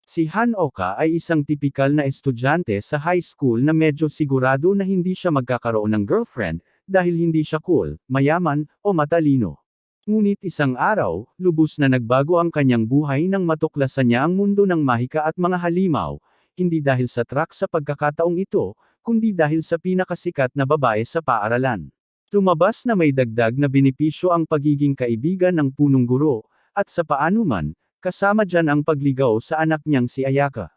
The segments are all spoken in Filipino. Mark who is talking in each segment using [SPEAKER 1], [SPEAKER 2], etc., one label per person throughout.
[SPEAKER 1] Si Hanoka ay isang tipikal na estudyante sa high school na medyo sigurado na hindi siya magkakaroon ng girlfriend, dahil hindi siya cool, mayaman, o matalino. Ngunit isang araw, lubos na nagbago ang kanyang buhay nang matuklasan niya ang mundo ng mahika at mga halimaw, hindi dahil sa track sa pagkakataong ito, kundi dahil sa pinakasikat na babae sa paaralan. Lumabas na may dagdag na benepisyo ang pagiging kaibigan ng punong guro, at sa paanuman, kasama dyan ang pagligaw sa anak niyang si Ayaka.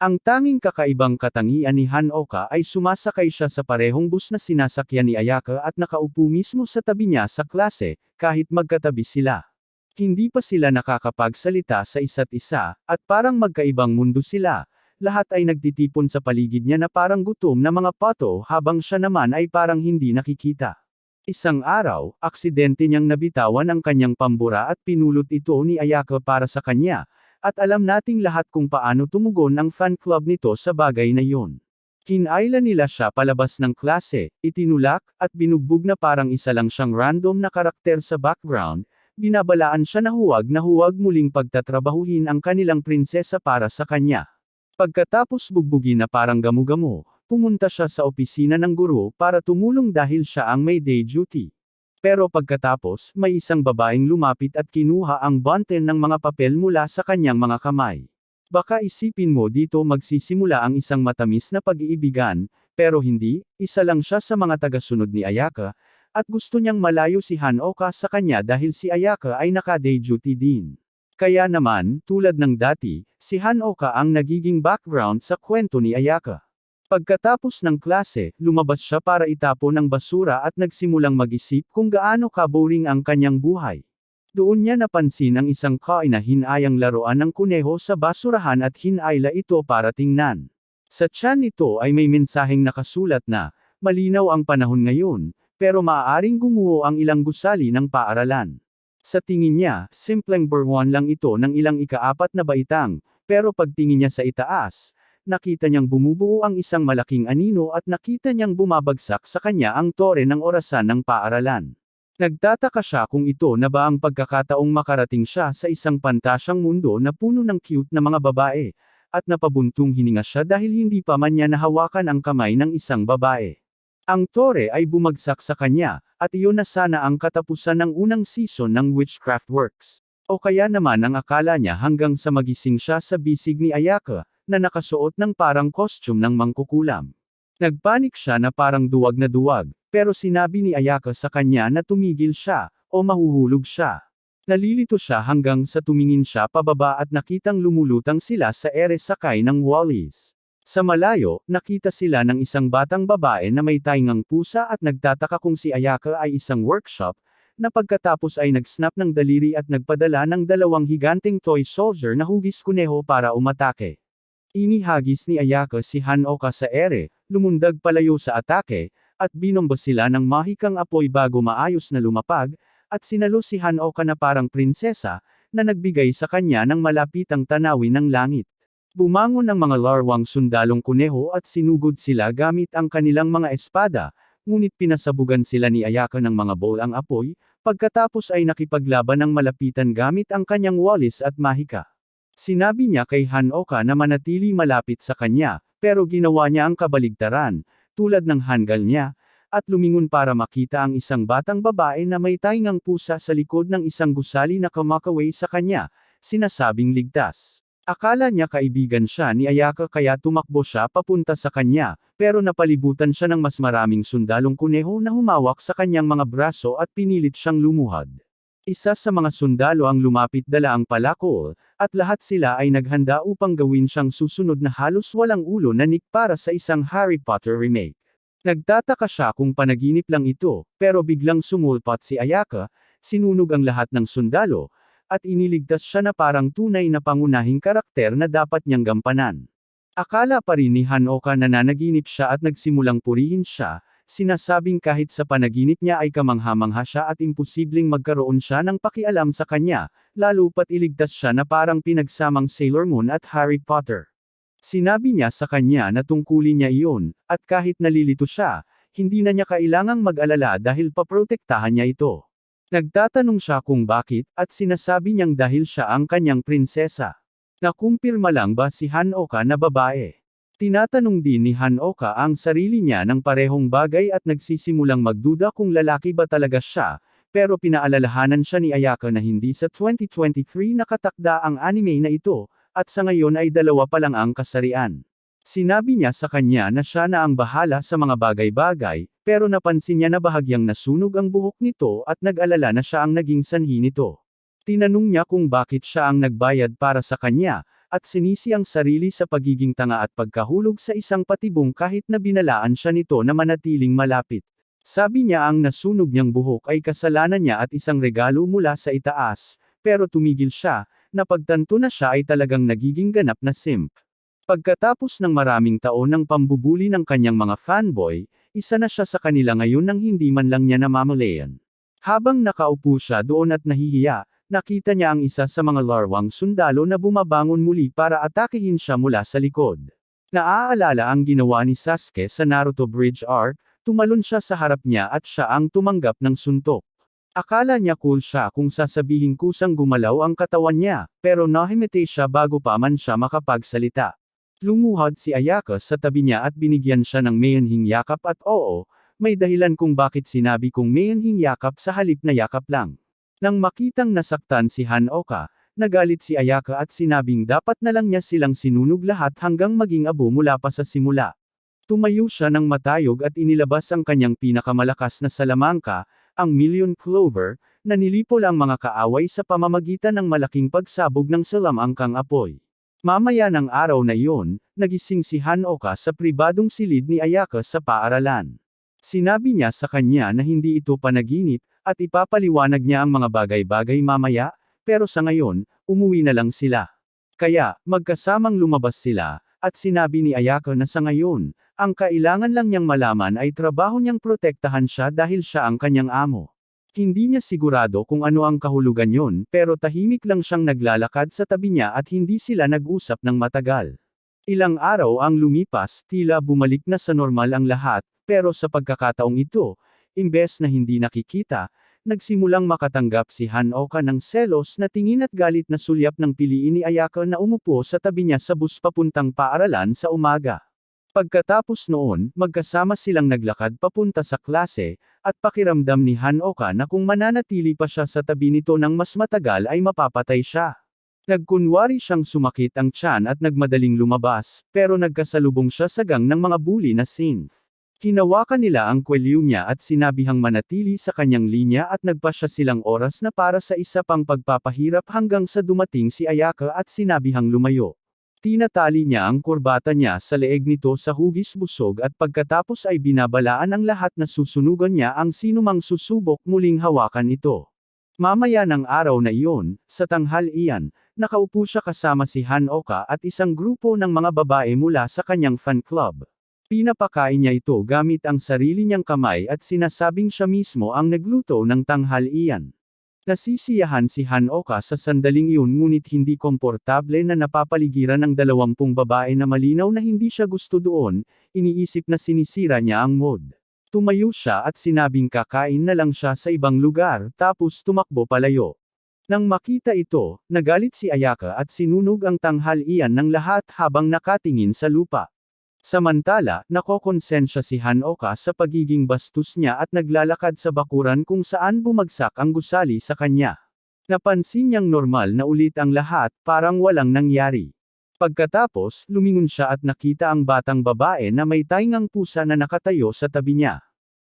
[SPEAKER 1] Ang tanging kakaibang katangian ni Hanoka ay sumasakay siya sa parehong bus na sinasakyan ni Ayaka at nakaupo mismo sa tabi niya sa klase, kahit magkatabi sila. Hindi pa sila nakakapagsalita sa isa't isa, at parang magkaibang mundo sila. Lahat ay nagtitipon sa paligid niya na parang gutom na mga pato habang siya naman ay parang hindi nakikita. Isang araw, aksidente niyang nabitawan ang kanyang pambura at pinulot ito ni Ayaka para sa kanya, at alam nating lahat kung paano tumugon ang fan club nito sa bagay na yun. Kinayla nila siya palabas ng klase, itinulak, at binugbog na parang isa lang siyang random na karakter sa background, binabalaan siya na huwag muling pagtatrabahuhin ang kanilang prinsesa para sa kanya. Pagkatapos bugbugin na parang gamu-gamu, pumunta siya sa opisina ng guro para tumulong dahil siya ang may day duty. Pero pagkatapos, may isang babaeng lumapit at kinuha ang bunten ng mga papel mula sa kanyang mga kamay. Baka isipin mo dito magsisimula ang isang matamis na pag-iibigan, pero hindi, isa lang siya sa mga tagasunod ni Ayaka, at gusto niyang malayo si Hanoka sa kanya dahil si Ayaka ay naka-day duty din. Kaya naman, tulad ng dati, si Hanoka ang nagiging background sa kwento ni Ayaka. Pagkatapos ng klase, lumabas siya para itapon ang basura at nagsimulang mag-isip kung gaano ka-boring ang kanyang buhay. Doon niya napansin ang isang kaina-hinayang laruan ng kuneho sa basurahan at hinayla ito para tingnan. Sa tiyan nito ay may mensaheng nakasulat na, malinaw ang panahon ngayon, pero maaaring gumuho ang ilang gusali ng paaralan. Sa tingin niya, simpleng burwan lang ito ng ilang ikaapat na baitang, pero pagtingin niya sa itaas, nakita niyang bumubuo ang isang malaking anino at nakita niyang bumabagsak sa kanya ang tore ng orasan ng paaralan. Nagtataka siya kung ito na ba ang pagkakataong makarating siya sa isang pantasyang mundo na puno ng cute na mga babae, at napabuntong hininga siya dahil hindi pa man niya nahawakan ang kamay ng isang babae. Ang tore ay bumagsak sa kanya, at iyon na sana ang katapusan ng unang season ng Witchcraft Works. O kaya naman ang akala niya hanggang sa magising siya sa bisig ni Ayaka, na nakasuot ng parang costume ng mangkukulam. Nagpanik siya na parang duwag na duwag, pero sinabi ni Ayaka sa kanya na tumigil siya, o mahuhulog siya. Nalilito siya hanggang sa tumingin siya pababa at nakitang lumulutang sila sa ere sakay ng Wallis. Sa malayo, nakita sila ng isang batang babae na may taingang pusa at nagtataka kung si Ayaka ay isang workshop, na pagkatapos ay nag-snap ng daliri at nagpadala ng dalawang higanteng toy soldier na hugis kuneho para umatake. Inihagis ni Ayaka si Hanoka sa ere, lumundag palayo sa atake, at binomba sila ng mahikang apoy bago maayos na lumapag, at sinalo si Hanoka na parang prinsesa, na nagbigay sa kanya ng malapitang tanawin ng langit. Bumangon ang mga larwang sundalong kuneho at sinugod sila gamit ang kanilang mga espada, ngunit pinasabugan sila ni Ayaka ng mga bolang apoy, pagkatapos ay nakipaglaban ng malapitan gamit ang kanyang walis at mahika. Sinabi niya kay Hanoka na manatili malapit sa kanya, pero ginawa niya ang kabaligtaran, tulad ng hanggal niya, at lumingon para makita ang isang batang babae na may taingang pusa sa likod ng isang gusali na kumakaway sa kanya, sinasabing ligtas. Akala niya kaibigan siya ni Ayaka kaya tumakbo siya papunta sa kanya, pero napalibutan siya ng mas maraming sundalong kuneho na humawak sa kanyang mga braso at pinilit siyang lumuhad. Isa sa mga sundalo ang lumapit dala ang palakol, at lahat sila ay naghanda upang gawin siyang susunod na halos walang ulo na Nick para sa isang Harry Potter remake. Nagtataka siya kung panaginip lang ito, pero biglang sumulpat si Ayaka, sinunog ang lahat ng sundalo, at iniligtas siya na parang tunay na pangunahing karakter na dapat niyang gampanan. Akala pa rin ni Hanoka na nanaginip siya at nagsimulang purihin siya, sinasabing kahit sa panaginip niya ay kamangha-mangha siya at imposibleng magkaroon siya ng pakialam sa kanya, lalo pat iligtas siya na parang pinagsamang Sailor Moon at Harry Potter. Sinabi niya sa kanya na tungkulin niya iyon, at kahit nalilito siya, hindi na niya kailangang mag-alala dahil paprotektahan niya ito. Nagtatanong siya kung bakit, at sinasabi niyang dahil siya ang kanyang prinsesa. Nakumpirma lang ba si Hanoka na babae? Tinatanong din ni Hanoka ang sarili niya ng parehong bagay at nagsisimulang magduda kung lalaki ba talaga siya, pero pinaalalahanan siya ni Ayaka na hindi sa 2023 nakatakda ang anime na ito, at sa ngayon ay dalawa pa lang ang kasarian. Sinabi niya sa kanya na siya na ang bahala sa mga bagay-bagay, pero napansin niya na bahagyang nasunog ang buhok nito at nag-alala na siya ang naging sanhi nito. Tinanong niya kung bakit siya ang nagbayad para sa kanya, at sinisi ang sarili sa pagiging tanga at pagkahulog sa isang patibong kahit na binalaan siya nito na manatiling malapit. Sabi niya ang nasunog niyang buhok ay kasalanan niya at isang regalo mula sa itaas, pero tumigil siya, napagtanto na siya ay talagang nagiging ganap na simp. Pagkatapos ng maraming taon ng pambubuli ng kanyang mga fanboy, isa na siya sa kanila ngayon nang hindi man lang niya namamalayan. Habang nakaupo siya doon at nahihiya, nakita niya ang isa sa mga larwang sundalo na bumabangon muli para atakehin siya mula sa likod. Naaalala ang ginawa ni Sasuke sa Naruto Bridge Arc, tumalon siya sa harap niya at siya ang tumanggap ng suntok. Akala niya cool siya kung sasabihin kusang gumalaw ang katawan niya, pero nahimete siya bago pa man siya makapagsalita. Lumuhod si Ayaka sa tabi niya at binigyan siya ng mayanhing yakap at oo, may dahilan kung bakit sinabi kong mayanhing yakap sa halip na yakap lang. Nang makitang nasaktan si Hanoka, nagalit si Ayaka at sinabing dapat na lang niya silang sinunog lahat hanggang maging abo mula pa sa simula. Tumayo siya ng matayog at inilabas ang kanyang pinakamalakas na salamangka, ang Million Clover, na nilipol ang mga kaaway sa pamamagitan ng malaking pagsabog ng salamangkang apoy. Mamaya ng araw na iyon, nagising si Hanoka sa pribadong silid ni Ayaka sa paaralan. Sinabi niya sa kanya na hindi ito panaginip, at ipapaliwanag niya ang mga bagay-bagay mamaya, pero sa ngayon, umuwi na lang sila. Kaya, magkasamang lumabas sila, at sinabi ni Ayaka na sa ngayon, ang kailangan lang niyang malaman ay trabaho niyang protektahan siya dahil siya ang kanyang amo. Hindi niya sigurado kung ano ang kahulugan yon, pero tahimik lang siyang naglalakad sa tabi niya at hindi sila nag-usap ng matagal. Ilang araw ang lumipas, tila bumalik na sa normal ang lahat, pero sa pagkakataong ito, imbes na hindi nakikita, nagsimulang makatanggap si Hanoka ng selos na tingin at galit na sulyap ng piliin ni Ayaka na umupo sa tabi niya sa bus papuntang paaralan sa umaga. Pagkatapos noon, magkasama silang naglakad papunta sa klase, at pakiramdam ni Hanoka na kung mananatili pa siya sa tabi nito ng mas matagal ay mapapatay siya. Nagkunwari siyang sumakit ang tiyan at nagmadaling lumabas, pero nagkasalubong siya sa gang ng mga bully na synth. Hinawakan nila ang kwelyo niya at sinabihang manatili sa kanyang linya at nagpasya silang oras na para sa isa pang pagpapahirap hanggang sa dumating si Ayaka at sinabihang lumayo. Tinatali niya ang kurbata niya sa leeg nito sa hugis busog at pagkatapos ay binabalaan ang lahat na susunugan niya ang sinumang susubok muling hawakan ito. Mamaya ng araw na iyon, sa tanghalian, nakaupo siya kasama si Hanoka at isang grupo ng mga babae mula sa kanyang fan club. Pinapakain niya ito gamit ang sarili niyang kamay at sinasabing siya mismo ang nagluto ng tanghalian. Nasisiyahan si Hanoka sa sandaling iyon ngunit hindi komportable na napapaligiran ng 20 babae na malinaw na hindi siya gusto doon, iniisip na sinisira niya ang mood. Tumayo siya at sinabing kakain na lang siya sa ibang lugar tapos tumakbo palayo. Nang makita ito, nagalit si Ayaka at sinunog ang tanghalian ng lahat habang nakatingin sa lupa. Samantala, nakokonsensya si Hanoka sa pagiging bastos niya at naglalakad sa bakuran kung saan bumagsak ang gusali sa kanya. Napansin niyang normal na ulit ang lahat, parang walang nangyari. Pagkatapos, lumingon siya at nakita ang batang babae na may taingang pusa na nakatayo sa tabi niya.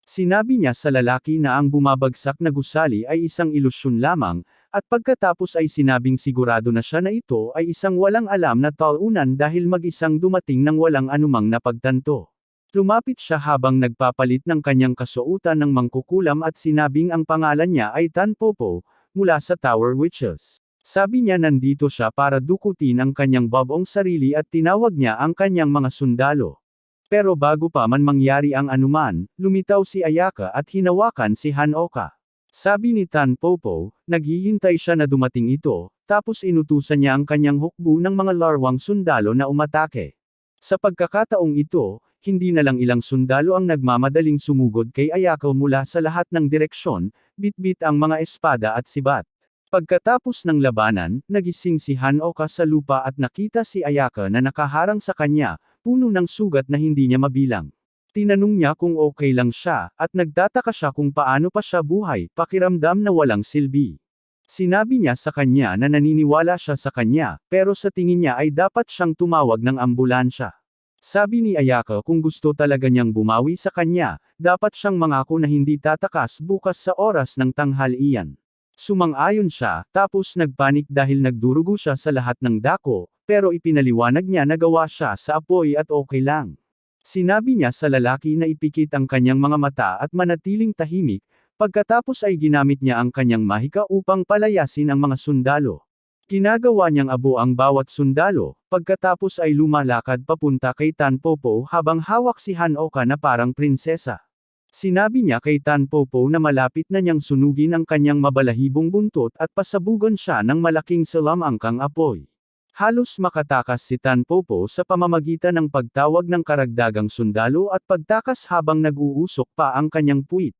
[SPEAKER 1] Sinabi niya sa lalaki na ang bumabagsak na gusali ay isang ilusyon lamang, at pagkatapos ay sinabing sigurado na siya na ito ay isang walang alam na talunan dahil mag-isang dumating ng walang anumang napagtanto. Lumapit siya habang nagpapalit ng kanyang kasuotan ng mangkukulam at sinabing ang pangalan niya ay Tanpopo, mula sa Tower Witches. Sabi niya nandito siya para dukutin ang kanyang babong sarili at tinawag niya ang kanyang mga sundalo. Pero bago pa man mangyari ang anuman, lumitaw si Ayaka at hinawakan si Hanoka. Sabi ni Tanpopo, naghihintay siya na dumating ito, tapos inutusan niya ang kanyang hukbo ng mga larwang sundalo na umatake. Sa pagkakataong ito, hindi na lang ilang sundalo ang nagmamadaling sumugod kay Ayaka mula sa lahat ng direksyon, bitbit ang mga espada at sibat. Pagkatapos ng labanan, nagising si Hanoka sa lupa at nakita si Ayaka na nakaharang sa kanya, puno ng sugat na hindi niya mabilang. Tinanong niya kung okay lang siya, at nagtataka siya kung paano pa siya buhay, pakiramdam na walang silbi. Sinabi niya sa kanya na naniniwala siya sa kanya, pero sa tingin niya ay dapat siyang tumawag ng ambulansya. Sabi ni Ayaka kung gusto talaga niyang bumawi sa kanya, dapat siyang mangako na hindi tatakas bukas sa oras ng tanghalian. Sumang-ayon siya, tapos nagpanik dahil nagdurugo siya sa lahat ng dako, pero ipinaliwanag niya na gawa siya sa apoy at okay lang. Sinabi niya sa lalaki na ipikit ang kanyang mga mata at manatiling tahimik, pagkatapos ay ginamit niya ang kanyang mahika upang palayasin ang mga sundalo. Ginagawa niyang abo ang bawat sundalo, pagkatapos ay lumalakad papunta kay Tanpopo habang hawak si Hanoka na parang prinsesa. Sinabi niya kay Tanpopo na malapit na niyang sunugin ang kanyang mabalahibong buntot at pasabugan siya ng malaking salamangkang apoy. Halos makatakas si Tanpopo sa pamamagitan ng pagtawag ng karagdagang sundalo at pagtakas habang nag-uusok pa ang kanyang puwit.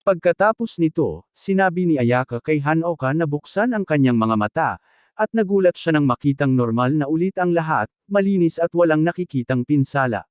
[SPEAKER 1] Pagkatapos nito, sinabi ni Ayaka kay Hanoka na buksan ang kanyang mga mata, at nagulat siya nang makitang normal na ulit ang lahat, malinis at walang nakikitang pinsala.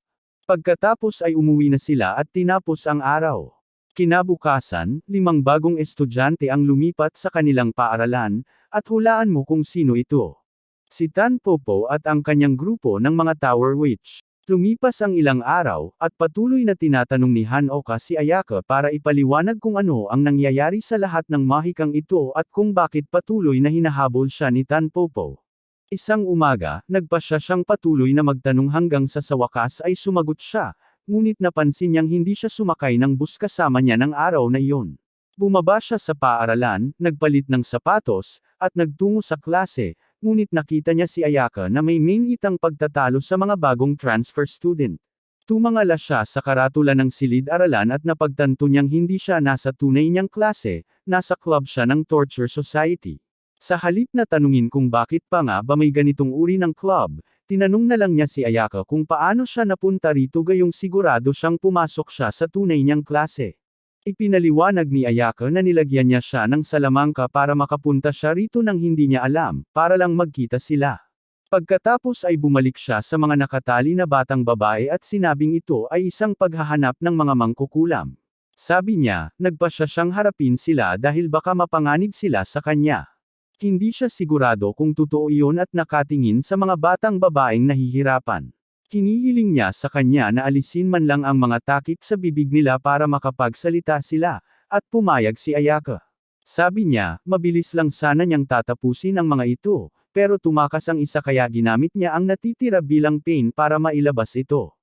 [SPEAKER 1] Pagkatapos ay umuwi na sila at tinapos ang araw. Kinabukasan, 5 bagong estudyante ang lumipat sa kanilang paaralan, at hulaan mo kung sino ito. Si Tanpopo at ang kanyang grupo ng mga Tower Witch. Lumipas ang ilang araw, at patuloy na tinatanong ni Hanoka si Ayaka para ipaliwanag kung ano ang nangyayari sa lahat ng mahikang ito at kung bakit patuloy na hinahabol siya ni Tanpopo. Isang umaga, nagpasya siyang patuloy na magtanong hanggang sa wakas ay sumagot siya, ngunit napansin niyang hindi siya sumakay ng bus kasama niya ng araw na iyon. Bumaba siya sa paaralan, nagpalit ng sapatos, at nagtungo sa klase, ngunit nakita niya si Ayaka na may mainitang pagtatalo sa mga bagong transfer student. Tumangala siya sa karatula ng silid-aralan at napagtanto niyang hindi siya nasa tunay niyang klase, nasa club siya ng Torture Society. Sa halip na tanungin kung bakit pa nga ba may ganitong uri ng club, tinanong na lang niya si Ayaka kung paano siya napunta rito gayong sigurado siyang pumasok siya sa tunay niyang klase. Ipinaliwanag ni Ayaka na nilagyan niya siya ng salamangka para makapunta siya rito nang hindi niya alam, para lang magkita sila. Pagkatapos ay bumalik siya sa mga nakatali na batang babae at sinabing ito ay isang paghahanap ng mga mangkukulam. Sabi niya, nagpasya siyang harapin sila dahil baka mapanganib sila sa kanya. Hindi siya sigurado kung totoo iyon at nakatingin sa mga batang babaeng nahihirapan. Hinihiling niya sa kanya na alisin man lang ang mga takip sa bibig nila para makapagsalita sila, at pumayag si Ayaka. Sabi niya, mabilis lang sana niyang tatapusin ang mga ito, pero tumakas ang isa kaya ginamit niya ang natitira bilang pain para mailabas ito.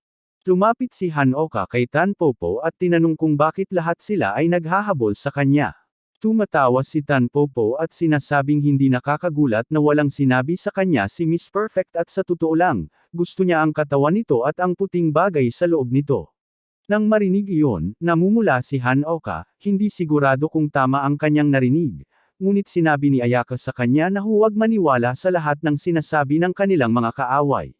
[SPEAKER 1] Lumapit si Hanoka kay Tanpopo at tinanong kung bakit lahat sila ay naghahabol sa kanya. Tumatawa si Tanpopo at sinasabing hindi nakakagulat na walang sinabi sa kanya si Miss Perfect at sa totoo lang, gusto niya ang katawan nito at ang puting bagay sa loob nito. Nang marinig iyon, namumula si Hanoka, hindi sigurado kung tama ang kanyang narinig, ngunit sinabi ni Ayaka sa kanya na huwag maniwala sa lahat ng sinasabi ng kanilang mga kaaway.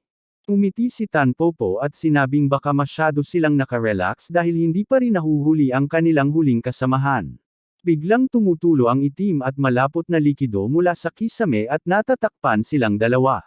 [SPEAKER 1] Umiti si Tanpopo at sinabing baka masyado silang nakarelax dahil hindi pa rin nahuhuli ang kanilang huling kasamahan. Biglang tumutulo ang itim at malapot na likido mula sa kisame at natatakpan silang dalawa.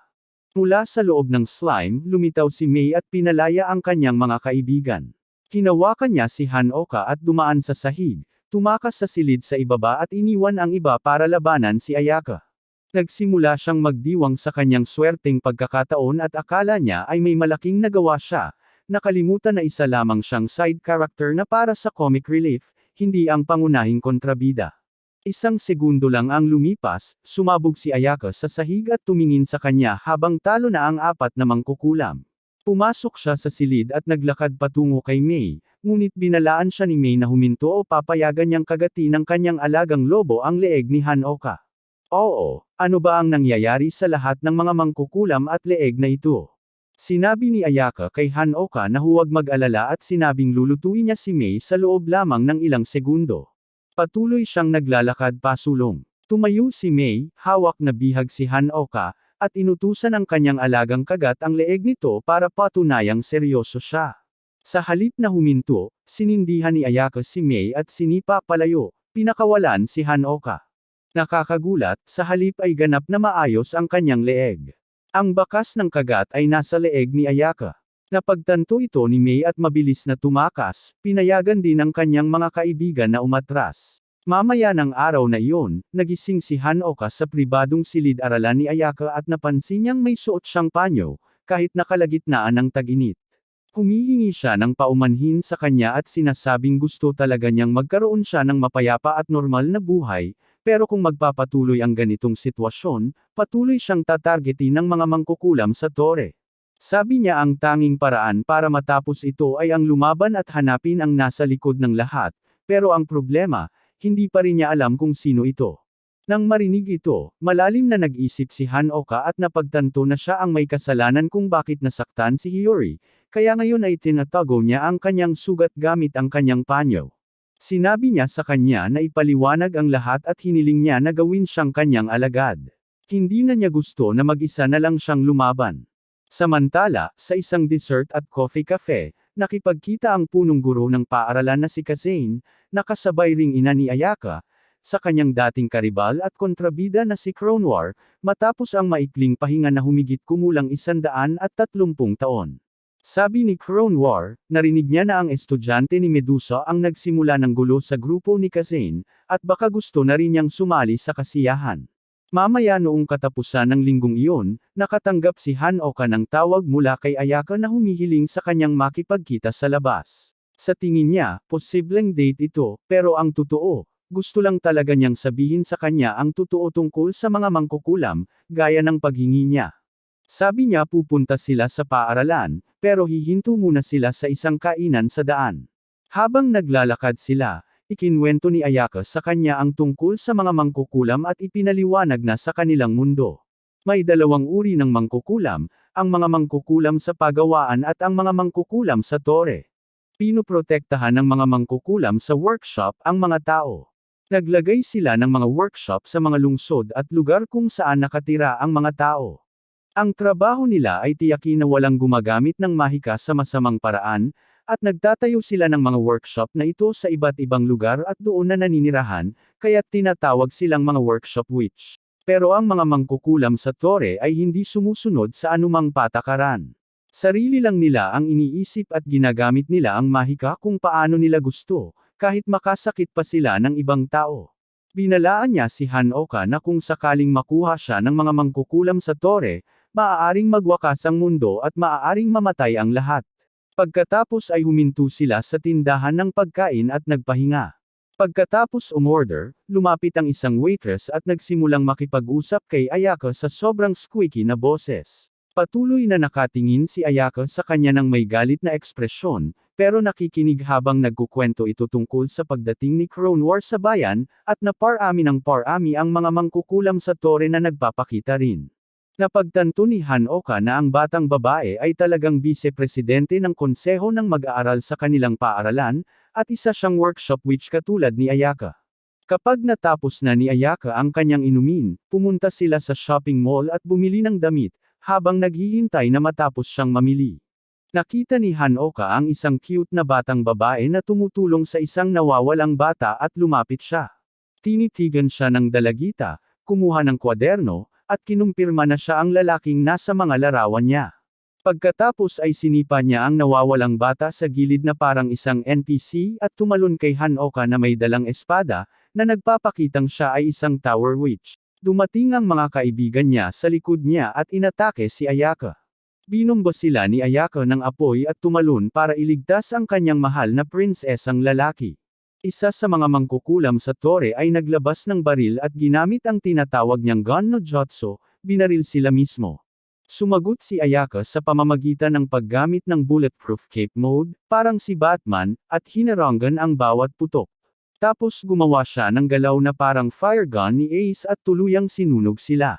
[SPEAKER 1] Mula sa loob ng slime, lumitaw si May at pinalaya ang kanyang mga kaibigan. Hinawakan niya si Hanoka at dumaan sa sahig, tumakas sa silid sa ibaba at iniwan ang iba para labanan si Ayaka. Nagsimula siyang magdiwang sa kanyang swerteng pagkakataon at akala niya ay may malaking nagawa siya, nakalimutan na isa lamang siyang side character na para sa comic relief, hindi ang pangunahing kontrabida. Isang segundo lang ang lumipas, sumabog si Ayaka sa sahig at tumingin sa kanya habang talo na ang 4 na mangkukulam. Pumasok siya sa silid at naglakad patungo kay May, ngunit binalaan siya ni May na huminto o papayagan niyang kagati ng kanyang alagang lobo ang leeg ni Hanoka. Oo, ano ba ang nangyayari sa lahat ng mga mangkukulam at leeg na ito? Sinabi ni Ayaka kay Hanoka na huwag mag-alala at sinabing lulutuin niya si May sa loob lamang ng ilang segundo. Patuloy siyang naglalakad pasulong. Tumayo si May, hawak na bihag si Hanoka, at inutusan ng kanyang alagang kagat ang leeg nito para patunayang seryoso siya. Sa halip na huminto, sinindihan ni Ayaka si May at sinipa palayo, pinakawalan si Hanoka. Nakakagulat, sa halip ay ganap na maayos ang kanyang leeg. Ang bakas ng kagat ay nasa leeg ni Ayaka. Napagtanto ito ni May at mabilis na tumakas, pinayagan din ng kanyang mga kaibigan na umatras. Mamaya ng araw na iyon, nagising si Hanoka sa pribadong silid-aralan ni Ayaka at napansin niyang may suot siyang panyo, kahit nakalagitnaan ng tag-init. Humihingi siya ng paumanhin sa kanya at sinasabing gusto talaga niyang magkaroon siya ng mapayapa at normal na buhay, pero kung magpapatuloy ang ganitong sitwasyon, patuloy siyang tatargetin ng mga mangkukulam sa tore. Sabi niya ang tanging paraan para matapos ito ay ang lumaban at hanapin ang nasa likod ng lahat, pero ang problema, hindi pa rin niya alam kung sino ito. Nang marinig ito, malalim na nag-isip si Hanoka at napagtanto na siya ang may kasalanan kung bakit nasaktan si Hiyori, kaya ngayon ay tinatago niya ang kanyang sugat gamit ang kanyang panyo. Sinabi niya sa kanya na ipaliwanag ang lahat at hiniling niya na gawin siyang kanyang alagad. Hindi na niya gusto na mag-isa na lang siyang lumaban. Samantala, sa isang dessert at coffee cafe, nakipagkita ang punong guro ng paaralan na si Kazane, nakasabay ring ina ni Ayaka, sa kanyang dating karibal at kontrabida na si Kronwar, matapos ang maikling pahinga na humigit kumulang 130 taon. Sabi ni Kronwar, narinig niya na ang estudyante ni Medusa ang nagsimula ng gulo sa grupo ni Kazane, at baka gusto na rin niyang sumali sa kasiyahan. Mamaya noong katapusan ng linggong iyon, nakatanggap si Hanoka ng tawag mula kay Ayaka na humihiling sa kanyang makipagkita sa labas. Sa tingin niya, posibleng date ito, pero ang totoo, gusto lang talaga niyang sabihin sa kanya ang totoo tungkol sa mga mangkukulam, gaya ng paghingi niya. Sabi niya pupunta sila sa paaralan, pero hihinto muna sila sa isang kainan sa daan. Habang naglalakad sila, ikinwento ni Ayaka sa kanya ang tungkol sa mga mangkukulam at ipinaliwanag na sa kanilang mundo. May dalawang uri ng mangkukulam, ang mga mangkukulam sa pagawaan at ang mga mangkukulam sa tore. Pinoprotektahan ng mga mangkukulam sa workshop ang mga tao. Naglagay sila ng mga workshop sa mga lungsod at lugar kung saan nakatira ang mga tao. Ang trabaho nila ay tiyakin na walang gumagamit ng mahika sa masamang paraan, at nagtatayo sila ng mga workshop na ito sa iba't ibang lugar at doon na naninirahan, kaya't tinatawag silang mga workshop witch. Pero ang mga mangkukulam sa tore ay hindi sumusunod sa anumang patakaran. Sarili lang nila ang iniisip at ginagamit nila ang mahika kung paano nila gusto, kahit makasakit pa sila ng ibang tao. Binalaan niya si Hanoka na kung sakaling makuha siya ng mga mangkukulam sa tore, maaaring magwakas ang mundo at maaaring mamatay ang lahat. Pagkatapos ay huminto sila sa tindahan ng pagkain at nagpahinga. Pagkatapos umorder, lumapit ang isang waitress at nagsimulang makipag-usap kay Ayaka sa sobrang squeaky na boses. Patuloy na nakatingin si Ayaka sa kanya ng may galit na ekspresyon, pero nakikinig habang nagkukwento ito tungkol sa pagdating ni Kronwar sa bayan, at na parami ng parami ang mga mangkukulam sa tore na nagpapakita rin. Napagtanto ni Hanoka na ang batang babae ay talagang bise-presidente ng konseho ng mag-aaral sa kanilang paaralan, at isa siyang workshop witch katulad ni Ayaka. Kapag natapos na ni Ayaka ang kanyang inumin, pumunta sila sa shopping mall at bumili ng damit, habang naghihintay na matapos siyang mamili. Nakita ni Hanoka ang isang cute na batang babae na tumutulong sa isang nawawalang bata at lumapit siya. Tinitigan siya ng dalagita, kumuha ng kwaderno, at kinumpirma na siya ang lalaking nasa mga larawan niya. Pagkatapos ay sinipa niya ang nawawalang bata sa gilid na parang isang NPC at tumalon kay Hanoka na may dalang espada, na nagpapakitang siya ay isang tower witch. Dumating ang mga kaibigan niya sa likod niya at inatake si Ayaka. Binomba sila ni Ayaka ng apoy at tumalon para iligtas ang kanyang mahal na prinsesang lalaki. Isa sa mga mangkukulam sa tore ay naglabas ng baril at ginamit ang tinatawag niyang gun no jutsu, binaril sila mismo. Sumagot si Ayaka sa pamamagitan ng paggamit ng bulletproof cape mode, parang si Batman, at hinarangan ang bawat putok. Tapos gumawa siya ng galaw na parang fire gun ni Ace at tuluyang sinunog sila.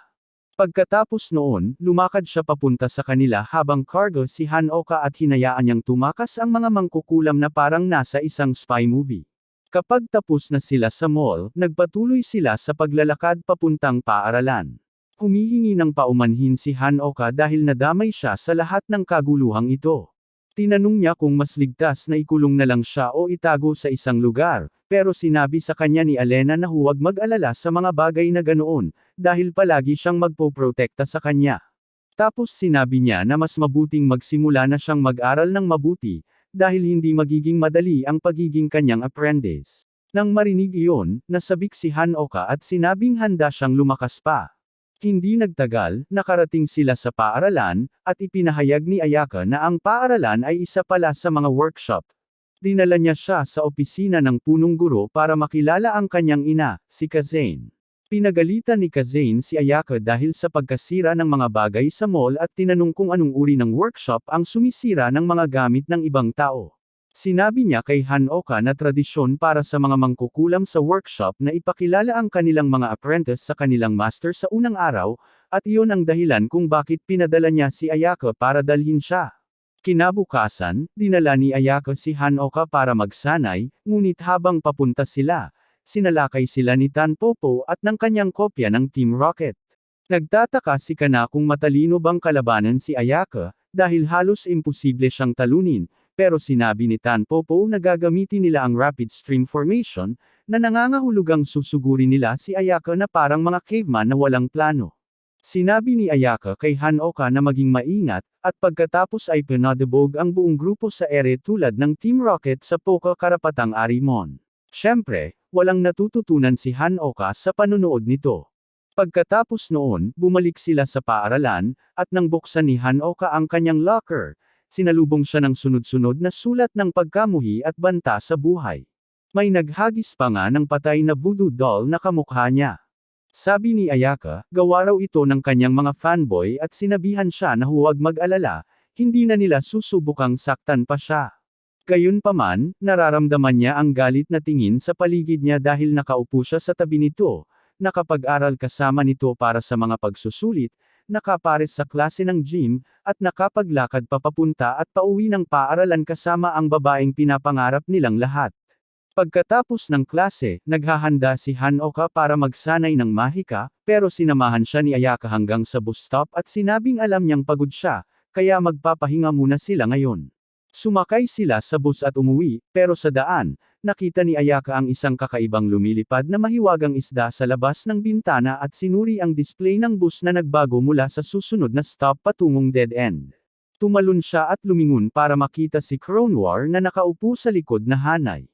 [SPEAKER 1] Pagkatapos noon, lumakad siya papunta sa kanila habang cargo si Hanoka at hinayaan niyang tumakas ang mga mangkukulam na parang nasa isang spy movie. Kapag tapos na sila sa mall, nagpatuloy sila sa paglalakad papuntang paaralan. Humihingi ng paumanhin si Hanoka dahil nadamay siya sa lahat ng kaguluhang ito. Tinanong niya kung mas ligtas na ikulong na lang siya o itago sa isang lugar, pero sinabi sa kanya ni Alena na huwag mag-alala sa mga bagay na ganoon, dahil palagi siyang magpoprotekta sa kanya. Tapos sinabi niya na mas mabuting magsimula na siyang mag-aral ng mabuti, dahil hindi magiging madali ang pagiging kanyang apprentice. Nang marinig iyon, nasabik si Hanoka at sinabing handa siyang lumakas pa. Hindi nagtagal, nakarating sila sa paaralan, at ipinahayag ni Ayaka na ang paaralan ay isa pala sa mga workshop. Dinala niya siya sa opisina ng punong guro para makilala ang kanyang ina, si Kazane. Pinagalitan ni Kazane si Ayaka dahil sa pagkasira ng mga bagay sa mall at tinanong kung anong uri ng workshop ang sumisira ng mga gamit ng ibang tao. Sinabi niya kay Hanoka na tradisyon para sa mga mangkukulam sa workshop na ipakilala ang kanilang mga apprentice sa kanilang master sa unang araw, at iyon ang dahilan kung bakit pinadala niya si Ayaka para dalhin siya. Kinabukasan, dinala ni Ayaka si Hanoka para magsanay, ngunit habang papunta sila, sinalakay sila ni Tanpopo at ng kanyang kopya ng Team Rocket. Nagtataka si Kana kung matalino bang kalabanan si Ayaka, dahil halos imposible siyang talunin. Pero sinabi ni Tanpopo na gagamitin nila ang Rapid Stream Formation, na nangangahulugang susugurin nila si Ayaka na parang mga caveman na walang plano. Sinabi ni Ayaka kay Hanoka na maging maingat, at pagkatapos ay pinadebog ang buong grupo sa ere tulad ng Team Rocket sa Poka Karapatang Arimon. Siyempre, walang natututunan si Hanoka sa panunood nito. Pagkatapos noon, bumalik sila sa paaralan, at nang buksan ni Hanoka ang kanyang locker, sinalubong siya ng sunod-sunod na sulat ng pagkamuhi at banta sa buhay. May naghagis pa nga ng patay na voodoo doll na kamukha niya. Sabi ni Ayaka, gawa raw ito ng kanyang mga fanboy at sinabihan siya na huwag mag-alala, hindi na nila susubukang saktan pa siya. Gayunpaman, nararamdaman niya ang galit na tingin sa paligid niya dahil nakaupo siya sa tabi nito, nakapag-aral kasama nito para sa mga pagsusulit, nakapares sa klase ng gym, at nakapaglakad papapunta at pauwi ng paaralan kasama ang babaeng pinapangarap nilang lahat. Pagkatapos ng klase, naghahanda si Hanoka para magsanay ng mahika, pero sinamahan siya ni Ayaka hanggang sa bus stop at sinabing alam niyang pagod siya, kaya magpapahinga muna sila ngayon. Sumakay sila sa bus at umuwi, pero sa daan, nakita ni Ayaka ang isang kakaibang lumilipad na mahiwagang isda sa labas ng bintana at sinuri ang display ng bus na nagbago mula sa susunod na stop patungong dead end. Tumalon siya at lumingon para makita si Cronwar na nakaupo sa likod na hanay.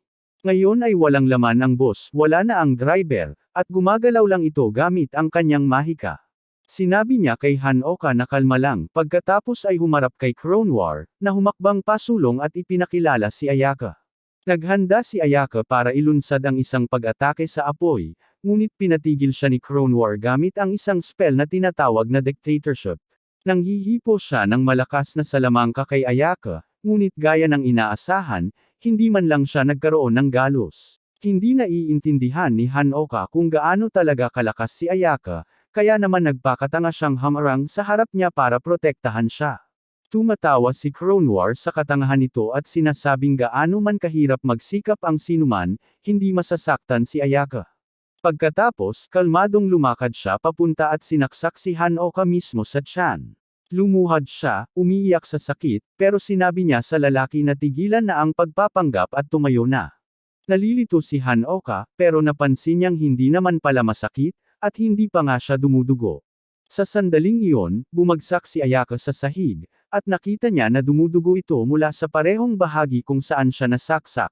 [SPEAKER 1] Ngayon ay walang laman ang bus, wala na ang driver, at gumagalaw lang ito gamit ang kanyang mahika. Sinabi niya kay Hanoka na kalma lang, pagkatapos ay humarap kay Cronwar, na humakbang pasulong at ipinakilala si Ayaka. Naghanda si Ayaka para ilunsad ang isang pag-atake sa apoy, ngunit pinatigil siya ni Cronwar gamit ang isang spell na tinatawag na dictatorship. Nanghihipo siya ng malakas na salamangka kay Ayaka, ngunit gaya ng inaasahan, hindi man lang siya nagkaroon ng galos. Hindi naiintindihan ni Hanoka kung gaano talaga kalakas si Ayaka, kaya naman nagpakatanga siyang hamarang sa harap niya para protektahan siya. Tumatawa si Cronwar sa katangahan nito at sinasabing gaano man kahirap magsikap ang sinuman, hindi masasaktan si Ayaka. Pagkatapos, kalmadong lumakad siya papunta at sinaksak si Hanoka mismo sa tiyan. Lumuhad siya, umiiyak sa sakit, pero sinabi niya sa lalaki na tigilan na ang pagpapanggap at tumayo na. Nalilito si Hanoka, pero napansin niyang hindi naman pala masakit, at hindi pa nga siya dumudugo. Sa sandaling iyon, bumagsak si Ayaka sa sahig, at nakita niya na dumudugo ito mula sa parehong bahagi kung saan siya nasaksak.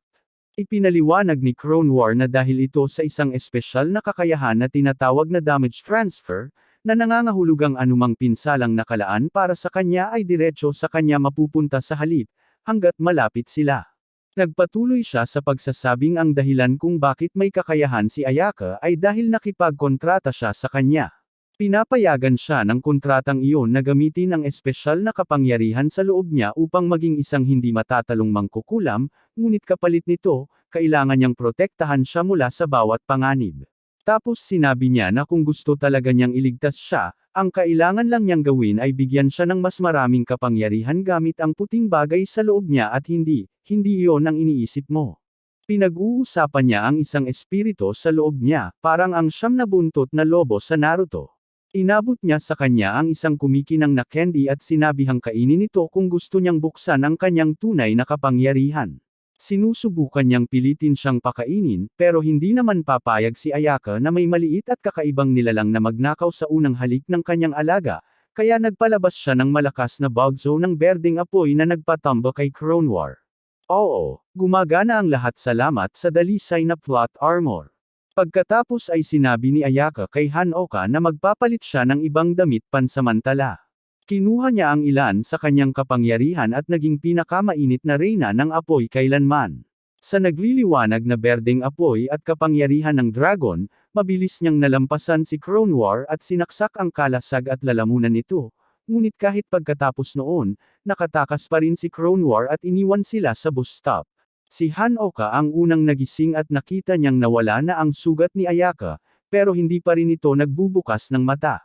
[SPEAKER 1] Ipinaliwanag ni Cronwar na dahil ito sa isang espesyal na kakayahan na tinatawag na damage transfer, na nangangahulugang anumang pinsalang nakalaan para sa kanya ay diretso sa kanya mapupunta sa halip, hanggat malapit sila. Nagpatuloy siya sa pagsasabing ang dahilan kung bakit may kakayahan si Ayaka ay dahil nakipagkontrata siya sa kanya. Pinapayagan siya ng kontratang iyon na gamitin ang espesyal na kapangyarihan sa loob niya upang maging isang hindi matatalong mangkukulam, ngunit kapalit nito, kailangan niyang protektahan siya mula sa bawat panganib. Tapos sinabi niya na kung gusto talaga niyang iligtas siya, ang kailangan lang niyang gawin ay bigyan siya ng mas maraming kapangyarihan gamit ang puting bagay sa loob niya at hindi iyon ang iniisip mo. Pinag-uusapan niya ang isang espiritu sa loob niya, parang ang siyam na buntot na lobo sa Naruto. Inabot niya sa kanya ang isang kumikinang na candy at sinabihang kainin ito kung gusto niyang buksan ang kanyang tunay na kapangyarihan. Sinusubukan niyang pilitin siyang pakainin, pero hindi naman papayag si Ayaka na may maliit at kakaibang nilalang na magnakaw sa unang halik ng kanyang alaga, kaya nagpalabas siya ng malakas na bagzo ng berdeng apoy na nagpatambo kay Kronwar. Oo, gumagana ang lahat salamat sa dalisay na plot armor. Pagkatapos ay sinabi ni Ayaka kay Hanoka na magpapalit siya ng ibang damit pansamantala. Kinuha niya ang ilan sa kanyang kapangyarihan at naging pinakamainit na reyna ng apoy kailanman. Sa nagliliwanag na berdeng apoy at kapangyarihan ng dragon, mabilis niyang nalampasan si Kronwar at sinaksak ang kalasag at lalamunan nito. Ngunit kahit pagkatapos noon, nakatakas pa rin si Kronwar at iniwan sila sa bus stop. Si Hanoka ang unang nagising at nakita niyang nawala na ang sugat ni Ayaka, pero hindi pa rin ito nagbubukas ng mata.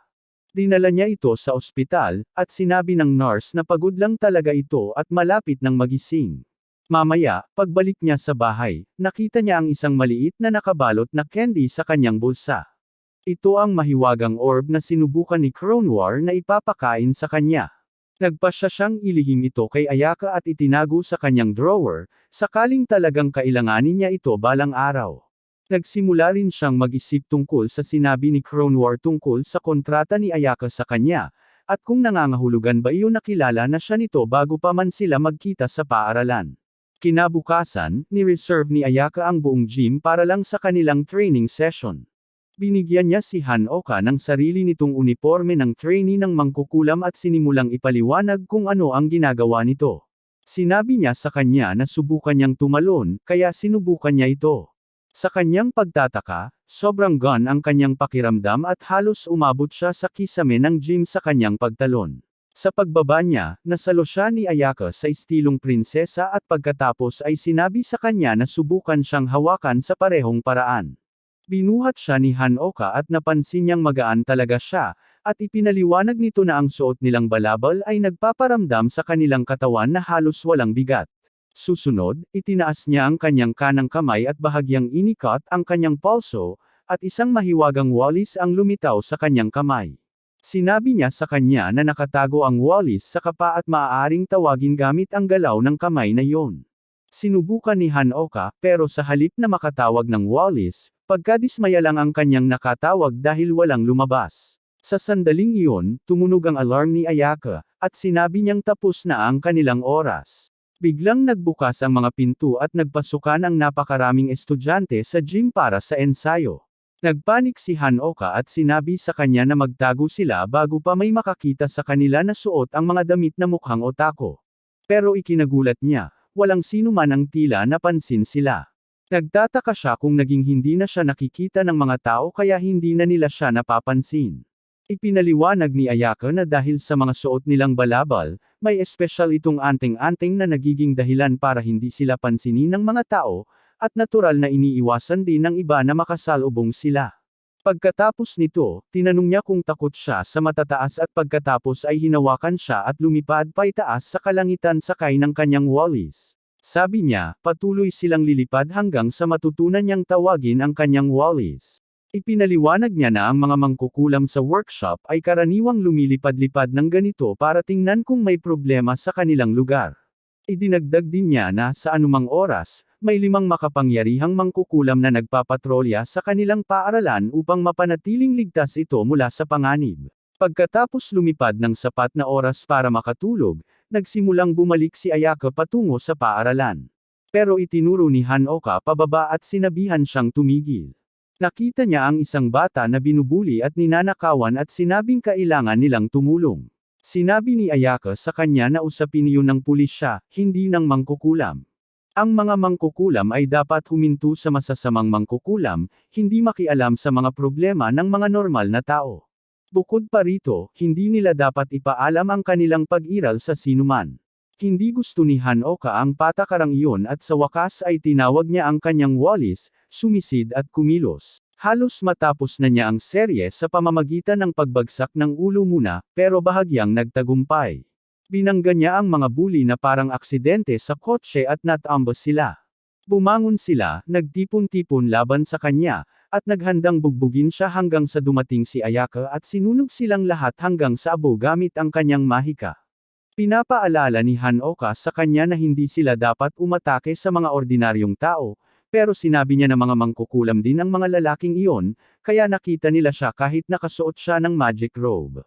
[SPEAKER 1] Dinala niya ito sa ospital, at sinabi ng nurse na pagod lang talaga ito at malapit ng magising. Mamaya, pagbalik niya sa bahay, nakita niya ang isang maliit na nakabalot na candy sa kanyang bulsa. Ito ang mahiwagang orb na sinubukan ni Kronwar na ipapakain sa kanya. Nagpasya siyang ilihim ito kay Ayaka at itinago sa kanyang drawer, sakaling talagang kailanganin niya ito balang araw. Nagsimula rin siyang mag-isip tungkol sa sinabi ni Kronwar tungkol sa kontrata ni Ayaka sa kanya, at kung nangangahulugan ba iyon nakilala na siya nito bago pa man sila magkita sa paaralan. Kinabukasan, ni-reserve ni Ayaka ang buong gym para lang sa kanilang training session. Binigyan niya si Hanoka ng sarili nitong uniforme ng trainee ng mangkukulam at sinimulang ipaliwanag kung ano ang ginagawa nito. Sinabi niya sa kanya na subukan niyang tumalon, kaya sinubukan niya ito. Sa kanyang pagtataka, sobrang gone ang kanyang pakiramdam at halos umabot siya sa kisame ng gym sa kanyang pagtalon. Sa pagbaba niya, nasalo siya ni Ayaka sa estilong prinsesa at pagkatapos ay sinabi sa kanya na subukan siyang hawakan sa parehong paraan. Binuhat siya ni Hanoka at napansin niyang magaan talaga siya, at ipinaliwanag nito na ang suot nilang balabal ay nagpaparamdam sa kanilang katawan na halos walang bigat. Susunod, itinaas niya ang kanyang kanang kamay at bahagyang inikot ang kanyang pulso, at isang mahiwagang walis ang lumitaw sa kanyang kamay. Sinabi niya sa kanya na nakatago ang walis sa kapa at maaaring tawagin gamit ang galaw ng kamay na iyon. Sinubukan ni Hanoka, pero sa halip na makatawag ng walis, pagkadismaya lang ang kanyang nakatawag dahil walang lumabas. Sa sandaling iyon, tumunog ang alarm ni Ayaka, at sinabi niyang tapos na ang kanilang oras. Biglang nagbukas ang mga pinto at nagpasukan ang napakaraming estudyante sa gym para sa ensayo. Nagpanik si Hanoka at sinabi sa kanya na magtago sila bago pa may makakita sa kanila na suot ang mga damit na mukhang otako. Pero ikinagulat niya, walang sino man ang tila napansin sila. Nagtataka siya kung naging hindi na siya nakikita ng mga tao kaya hindi na nila siya napapansin. Ipinaliwanag ni Ayaka na dahil sa mga suot nilang balabal, may espesyal itong anting-anting na nagiging dahilan para hindi sila pansinin ng mga tao, at natural na iniiwasan din ng iba na makasalubong sila. Pagkatapos nito, tinanong niya kung takot siya sa matataas at pagkatapos ay hinawakan siya at lumipad paitaas sa kalangitan sakay ng kanyang walis. Sabi niya, patuloy silang lilipad hanggang sa matutunan niyang tawagin ang kanyang walis. Ipinaliwanag niya na ang mga mangkukulam sa workshop ay karaniwang lumilipad-lipad ng ganito para tingnan kung may problema sa kanilang lugar. Idinagdag din niya na sa anumang oras, may 5 makapangyarihang mangkukulam na nagpapatrolya sa kanilang paaralan upang mapanatiling ligtas ito mula sa panganib. Pagkatapos lumipad ng sapat na oras para makatulog, nagsimulang bumalik si Ayaka patungo sa paaralan. Pero itinuro ni Hanoka pababa at sinabihan siyang tumigil. Nakita niya ang isang bata na binubuli at ninanakawan at sinabing kailangan nilang tumulong. Sinabi ni Ayaka sa kanya na usapin iyon ng pulisya, hindi ng mangkukulam. Ang mga mangkukulam ay dapat huminto sa masasamang mangkukulam, hindi makialam sa mga problema ng mga normal na tao. Bukod pa rito, hindi nila dapat ipaalam ang kanilang pag-iral sa sinuman. Hindi gusto ni Hanoka ang patakarang iyon at sa wakas ay tinawag niya ang kanyang walis, sumisid at kumilos. Halos matapos na niya ang serye sa pamamagitan ng pagbagsak ng ulo muna, pero bahagyang nagtagumpay. Binangga niya ang mga bully na parang aksidente sa kotse at natambas sila. Bumangon sila, nagtipon-tipon laban sa kanya, at naghandang bugbugin siya hanggang sa dumating si Ayaka at sinunog silang lahat hanggang sa abo gamit ang kanyang mahika. Pinapaalala ni Hanoka sa kanya na hindi sila dapat umatake sa mga ordinaryong tao, pero sinabi niya na mga mangkukulam din ang mga lalaking iyon, kaya nakita nila siya kahit nakasuot siya ng magic robe.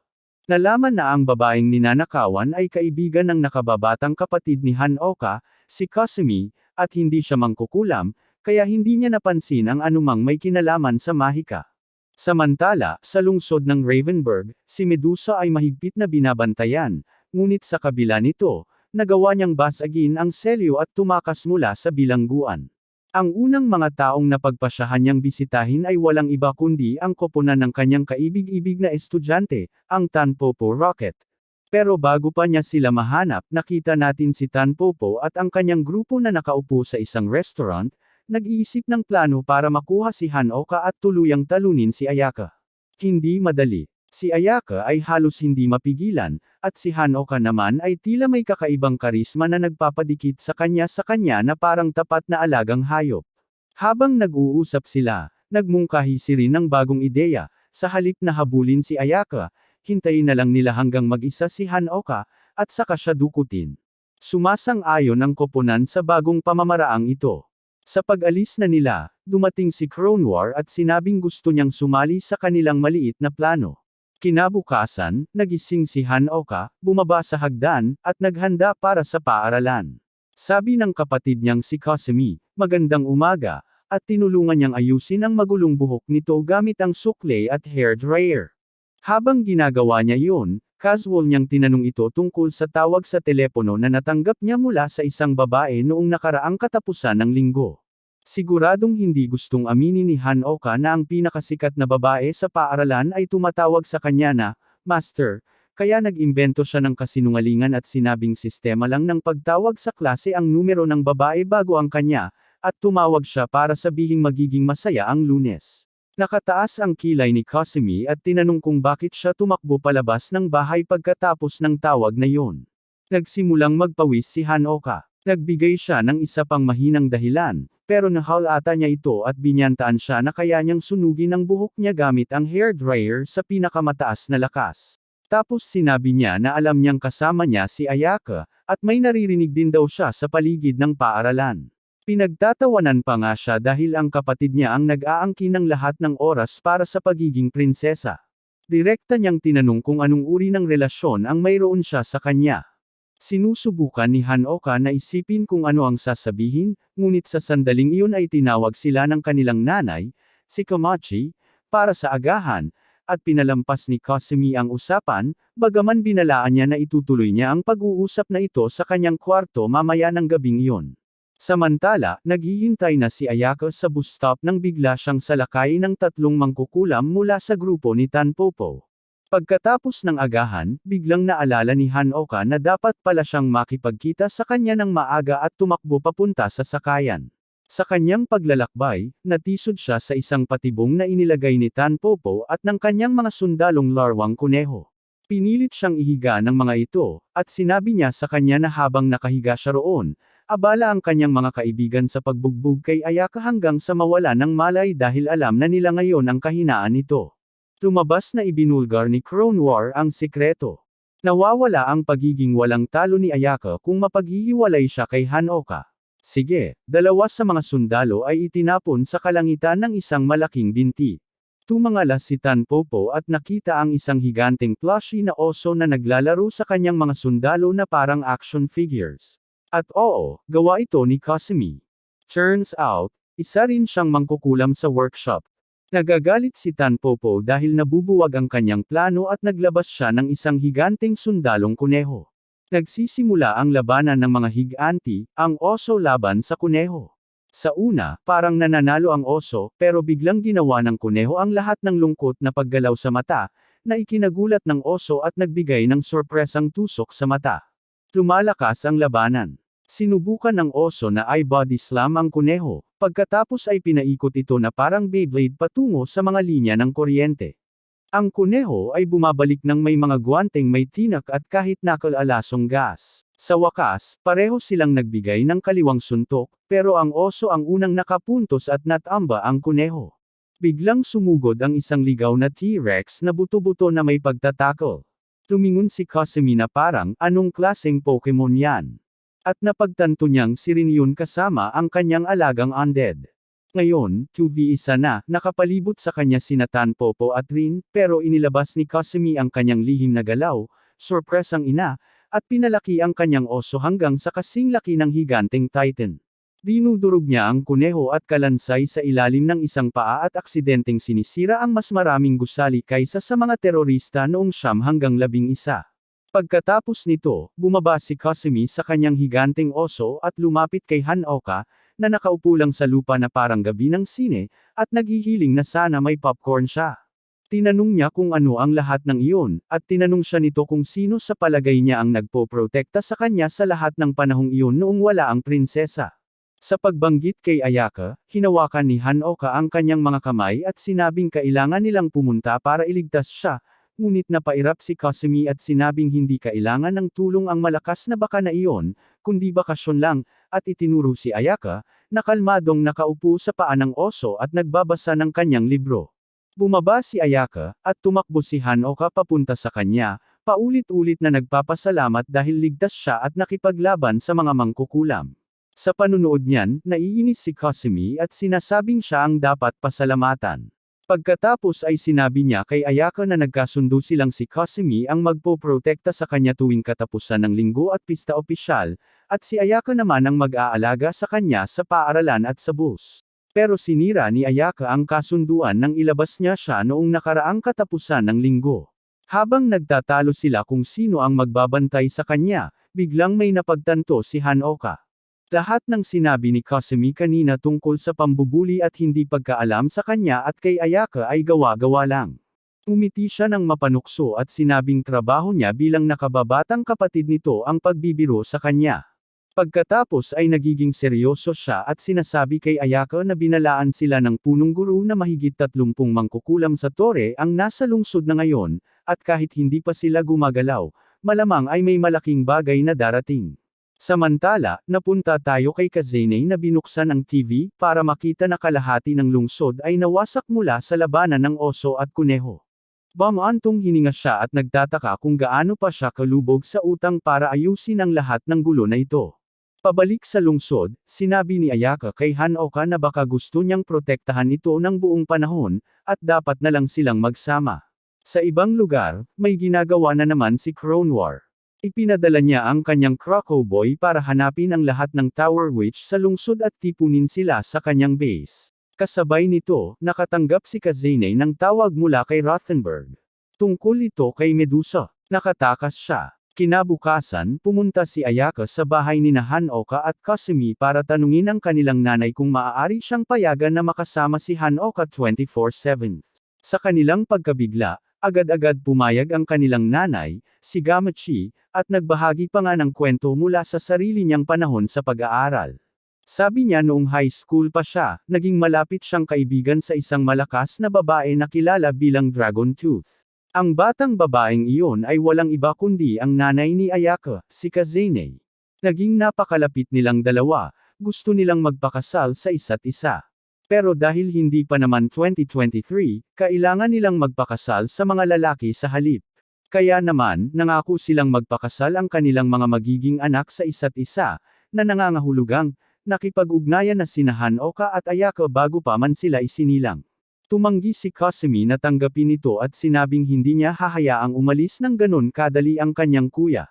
[SPEAKER 1] Nalaman na ang babaeng ninanakawan ay kaibigan ng nakababatang kapatid ni Hanoka, si Kasumi, at hindi siya mangkukulam, kaya hindi niya napansin ang anumang may kinalaman sa mahika. Samantala, sa lungsod ng Ravenburg, si Medusa ay mahigpit na binabantayan, ngunit sa kabila nito, nagawa niyang basagin ang selyo at tumakas mula sa bilangguan. Ang unang mga taong napagpasyahan niyang bisitahin ay walang iba kundi ang koponan ng kanyang kaibig-ibig na estudyante, ang Tanpopo Rocket. Pero bago pa niya sila mahanap, nakita natin si Tanpopo at ang kanyang grupo na nakaupo sa isang restaurant, nag-iisip ng plano para makuha si Hanoka at tuluyang talunin si Ayaka. Hindi madali. Si Ayaka ay halos hindi mapigilan, at si Hanoka naman ay tila may kakaibang karisma na nagpapadikit sa kanya na parang tapat na alagang hayop. Habang nag-uusap sila, nagmungkahi si Rin ng bagong ideya, sa halip na habulin si Ayaka, hintayin na lang nila hanggang mag-isa si Hanoka, at saka siya dukutin. Sumasang-ayon ang koponan sa bagong pamamaraang ito. Sa pag-alis na nila, dumating si Kronwar at sinabing gusto niyang sumali sa kanilang maliit na plano. Kinabukasan, nagising si Hanoka, bumaba sa hagdan, at naghanda para sa paaralan. Sabi ng kapatid niyang si Kasumi, magandang umaga, at tinulungan niyang ayusin ang magulong buhok nito gamit ang sukle at hair dryer. Habang ginagawa niya yun, casual niyang tinanong ito tungkol sa tawag sa telepono na natanggap niya mula sa isang babae noong nakaraang katapusan ng linggo. Siguradong hindi gustong aminin ni Hanoka na ang pinakasikat na babae sa paaralan ay tumatawag sa kanya na, Master, kaya nag-imbento siya ng kasinungalingan at sinabing sistema lang ng pagtawag sa klase ang numero ng babae bago ang kanya, at tumawag siya para sabihing magiging masaya ang Lunes. Nakataas ang kilay ni Kasumi at tinanong kung bakit siya tumakbo palabas ng bahay pagkatapos ng tawag na yon. Nagsimulang magpawis si Hanoka. Nagbigay siya ng isa pang mahinang dahilan, pero nahalata niya ito at binyantaan siya na kaya niyang sunugin ang buhok niya gamit ang hair dryer sa pinakamataas na lakas. Tapos sinabi niya na alam niyang kasama niya si Ayaka, at may naririnig din daw siya sa paligid ng paaralan. Pinagtatawanan pa nga siya dahil ang kapatid niya ang nag-aangkin ng lahat ng oras para sa pagiging prinsesa. Direkta niyang tinanong kung anong uri ng relasyon ang mayroon siya sa kanya. Sinusubukan ni Hanoka na isipin kung ano ang sasabihin, ngunit sa sandaling iyon ay tinawag sila ng kanilang nanay, si Komachi, para sa agahan, at pinalampas ni Kasumi ang usapan, bagaman binalaan niya na itutuloy niya ang pag-uusap na ito sa kanyang kwarto mamaya ng gabing iyon. Samantala, naghihintay na si Ayaka sa bus stop nang bigla siyang salakay ng tatlong mangkukulam mula sa grupo ni Tanpopo. Pagkatapos ng agahan, biglang naalala ni Hanoka na dapat pala siyang makipagkita sa kanya ng maaga at tumakbo papunta sa sakayan. Sa kanyang paglalakbay, natisod siya sa isang patibong na inilagay ni Tanpopo at ng kanyang mga sundalong larwang kuneho. Pinilit siyang ihiga ng mga ito, at sinabi niya sa kanya na habang nakahiga siya roon, abala ang kanyang mga kaibigan sa pagbugbog kay Ayaka hanggang sa mawala ng malay dahil alam na nila ngayon ang kahinaan nito. Lumabas na ibinulgar ni Kronwar ang sikreto. Nawawala ang pagiging walang talo ni Ayaka kung mapaghihiwalay siya kay Hanoka. Sige, dalawa sa mga sundalo ay itinapon sa kalangitan ng isang malaking binti. Tumangala si Tanpopo at nakita ang isang higanteng plushie na oso na naglalaro sa kanyang mga sundalo na parang action figures. At oo, gawa ito ni Kasumi. Turns out, isa rin siyang mangkukulam sa workshop. Nagagalit si Tanpopo dahil nabubuwag ang kanyang plano at naglabas siya ng isang higanteng sundalong kuneho. Nagsisimula ang labanan ng mga higanti, ang oso laban sa kuneho. Sa una, parang nananalo ang oso, pero biglang ginawa ng kuneho ang lahat ng lungkot na paggalaw sa mata, na ikinagulat ng oso at nagbigay ng sorpresang tusok sa mata. Lumalakas ang labanan. Sinubukan ng oso na i-body slam ang kuneho, pagkatapos ay pinaikot ito na parang Beyblade patungo sa mga linya ng kuryente. Ang kuneho ay bumabalik ng may mga guwanteng may tinak at kahit nakalalasong gas. Sa wakas, pareho silang nagbigay ng kaliwang suntok, pero ang oso ang unang nakapuntos at natamba ang kuneho. Biglang sumugod ang isang ligaw na T-Rex na buto-buto na may pagtatakol. Tumingon si Kasumi na parang, anong klaseng Pokemon yan? At napagtanto niyang si Rin yun kasama ang kanyang alagang undead. Ngayon, 2v1 na, nakapalibot sa kanya sina Tanpopo at Rin, pero inilabas ni Kasumi ang kanyang lihim na galaw, sorpresang ina, at pinalaki ang kanyang oso hanggang sa kasing laki ng higanteng Titan. Dinudurog niya ang kuneho at kalansay sa ilalim ng isang paa at aksidenteng sinisira ang mas maraming gusali kaysa sa mga terorista noong 9 hanggang 11. Pagkatapos nito, bumaba si Kasumi sa kanyang higanteng oso at lumapit kay Hanoka, na nakaupo lang sa lupa na parang gabi ng sine, at naghihiling na sana may popcorn siya. Tinanong niya kung ano ang lahat ng iyon, at tinanong siya nito kung sino sa palagay niya ang nagpoprotekta sa kanya sa lahat ng panahong iyon noong wala ang prinsesa. Sa pagbanggit kay Ayaka, hinawakan ni Hanoka ang kanyang mga kamay at sinabing kailangan nilang pumunta para iligtas siya, ngunit napairap si Kasumi at sinabing hindi kailangan ng tulong ang malakas na baka na iyon, kundi bakasyon lang, at itinuro si Ayaka, na kalmadong nakaupo sa paa ng oso at nagbabasa ng kanyang libro. Bumaba si Ayaka, at tumakbo si Hanoka papunta sa kanya, paulit-ulit na nagpapasalamat dahil ligtas siya at nakipaglaban sa mga mangkukulam. Sa panunood niyan, naiinis si Kasumi at sinasabing siya ang dapat pasalamatan. Pagkatapos ay sinabi niya kay Ayaka na nagkasundo silang si Kasumi ang magpoprotekta sa kanya tuwing katapusan ng linggo at pista opisyal, at si Ayaka naman ang mag-aalaga sa kanya sa paaralan at sa bus. Pero sinira ni Ayaka ang kasunduan nang ilabas niya siya noong nakaraang katapusan ng linggo. Habang nagtatalo sila kung sino ang magbabantay sa kanya, biglang may napagtanto si Hanoka. Lahat ng sinabi ni Kasumi kanina tungkol sa pambubuli at hindi pagkaalam sa kanya at kay Ayaka ay gawa-gawa lang. Umiti siya ng mapanukso at sinabing trabaho niya bilang nakababatang kapatid nito ang pagbibiro sa kanya. Pagkatapos ay nagiging seryoso siya at sinasabi kay Ayaka na binalaan sila ng punong guru na mahigit 30 mangkukulam sa tore ang nasa lungsod na ngayon, at kahit hindi pa sila gumagalaw, malamang ay may malaking bagay na darating. Samantala, napunta tayo kay Kazene na binuksan ang TV, para makita na kalahati ng lungsod ay nawasak mula sa labanan ng oso at kuneho. Bamantong hininga siya at nagtataka kung gaano pa siya kalubog sa utang para ayusin ang lahat ng gulo na ito. Pabalik sa lungsod, sinabi ni Ayaka kay Hanoka na baka gusto niyang protektahan ito ng buong panahon, at dapat na lang silang magsama. Sa ibang lugar, may ginagawa na naman si Kronwar. Ipinadala niya ang kanyang Croco Boy para hanapin ang lahat ng Tower Witch sa lungsod at tipunin sila sa kanyang base. Kasabay nito, nakatanggap si Kazene ng tawag mula kay Rothenberg. Tungkol ito kay Medusa. Nakatakas siya. Kinabukasan, pumunta si Ayaka sa bahay ni Hanoka at Kasumi para tanungin ang kanilang nanay kung maaari siyang payagan na makasama si Hanoka 24/7. Sa kanilang pagkabigla, agad-agad pumayag ang kanilang nanay, si Gamachi, at nagbahagi pa nga ng kwento mula sa sarili niyang panahon sa pag-aaral. Sabi niya noong high school pa siya, naging malapit siyang kaibigan sa isang malakas na babae na kilala bilang Dragon Tooth. Ang batang babaeng iyon ay walang iba kundi ang nanay ni Ayaka, si Kazene. Naging napakalapit nilang dalawa, gusto nilang magpakasal sa isa't isa. Pero dahil hindi pa naman 2023, kailangan nilang magpakasal sa mga lalaki sa halip. Kaya naman, nangako silang magpakasal ang kanilang mga magiging anak sa isa't isa, na nangangahulugang, nakipag-ugnayan na sina Hanoka at Ayaka bago pa man sila isinilang. Tumanggi si Kasumi na tanggapin ito at sinabing hindi niya hahayaang umalis ng ganun kadali ang kanyang kuya.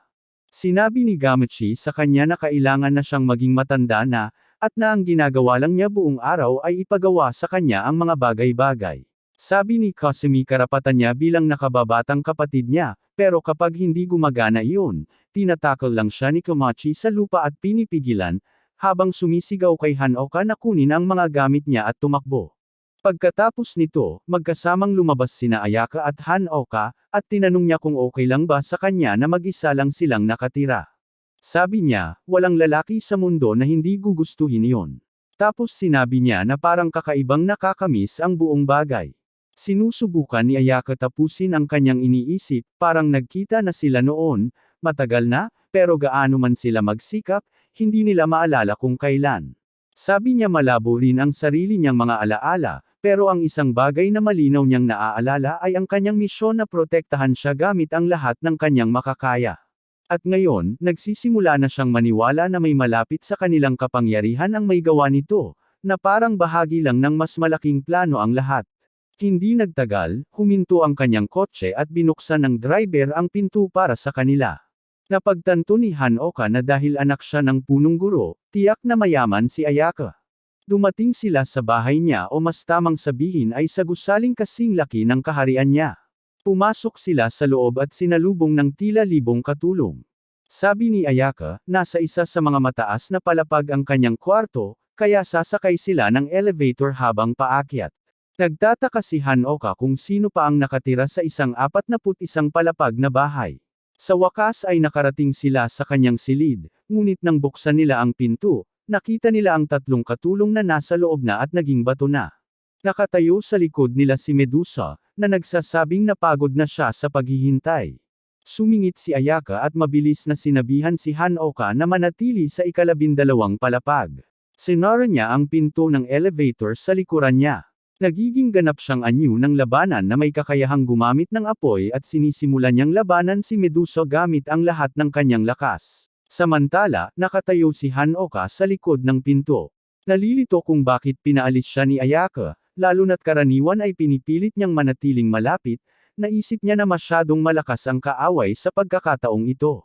[SPEAKER 1] Sinabi ni Gamachi sa kanya na kailangan na siyang maging matanda na, at na ang ginagawa lang niya buong araw ay ipagawa sa kanya ang mga bagay-bagay. Sabi ni Kasumi karapatan niya bilang nakababatang kapatid niya, pero kapag hindi gumagana iyon, tinatakal lang siya ni Gamachi sa lupa at pinipigilan, habang sumisigaw kay Hanoka na kunin ang mga gamit niya at tumakbo. Pagkatapos nito, magkasamang lumabas sina Ayaka at Hanoka, at tinanong niya kung okay lang ba sa kanya na mag-isa lang silang nakatira. Sabi niya, walang lalaki sa mundo na hindi gugustuhin iyon. Tapos sinabi niya na parang kakaibang nakakamiss ang buong bagay. Sinusubukan ni Ayaka tapusin ang kanyang iniisip, parang nagkita na sila noon, matagal na, pero gaano man sila magsikap, hindi nila maalala kung kailan. Sabi niya malabo rin ang sarili niyang mga alaala, Pero ang isang bagay na malinaw niyang naaalala ay ang kanyang misyon na protektahan siya gamit ang lahat ng kanyang makakaya. At ngayon, nagsisimula na siyang maniwala na may malapit sa kanilang kapangyarihan ang may gawa nito, na parang bahagi lang ng mas malaking plano ang lahat. Hindi nagtagal, huminto ang kanyang kotse at binuksan ng driver ang pinto para sa kanila. Napagtanto ni Hanoka na dahil anak siya ng punong guro, tiyak na mayaman si Ayaka. Dumating sila sa bahay niya o mas tamang sabihin ay sa gusaling kasing laki ng kaharian niya. Pumasok sila sa loob at sinalubong ng tila libong katulong. Sabi ni Ayaka, nasa isa sa mga mataas na palapag ang kanyang kwarto, kaya sasakay sila ng elevator habang paakyat. Nagtataka si Hanoka kung sino pa ang nakatira sa isang 41 palapag na bahay. Sa wakas ay nakarating sila sa kanyang silid, ngunit nang buksan nila ang pinto, nakita nila ang tatlong katulong na nasa loob na at naging bato na. Nakatayo sa likod nila si Medusa, na nagsasabing napagod na siya sa paghihintay. Sumingit si Ayaka at mabilis na sinabihan si Hanoka na manatili sa 12 palapag. Sinara niya ang pinto ng elevator sa likuran niya. Nagiging ganap siyang anyo ng labanan na may kakayahang gumamit ng apoy at sinisimulan niyang labanan si Medusa gamit ang lahat ng kanyang lakas. Samantala, nakatayo si Hanoka sa likod ng pinto. Nalilito kung bakit pinaalis siya ni Ayaka, lalo na't karaniwan ay pinipilit niyang manatiling malapit, naisip niya na masyadong malakas ang kaaway sa pagkakataong ito.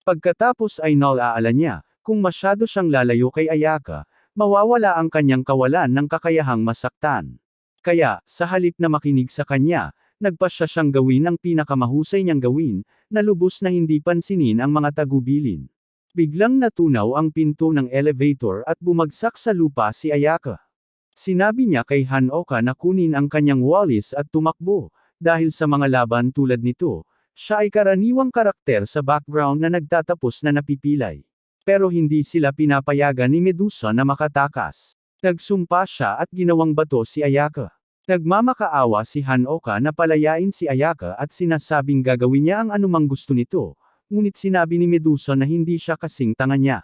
[SPEAKER 1] Pagkatapos ay naalaala niya, kung masyado siyang lalayo kay Ayaka, mawawala ang kanyang kawalan ng kakayahang masaktan. Kaya, sa halip na makinig sa kanya, nagpasya siyang gawin ang pinakamahusay niyang gawin, na lubos na hindi pansinin ang mga tagubilin. Biglang natunaw ang pinto ng elevator at bumagsak sa lupa si Ayaka. Sinabi niya kay Hanoka na kunin ang kanyang walis at tumakbo, dahil sa mga laban tulad nito, siya ay karaniwang karakter sa background na nagtatapos na napipilay. Pero hindi sila pinapayagan ni Medusa na makatakas. Nagsumpa siya at ginawang bato si Ayaka. Nagmamakaawa si Hanoka na palayain si Ayaka at sinasabing gagawin niya ang anumang gusto nito, ngunit sinabi ni Medusa na hindi siya kasing tanga niya.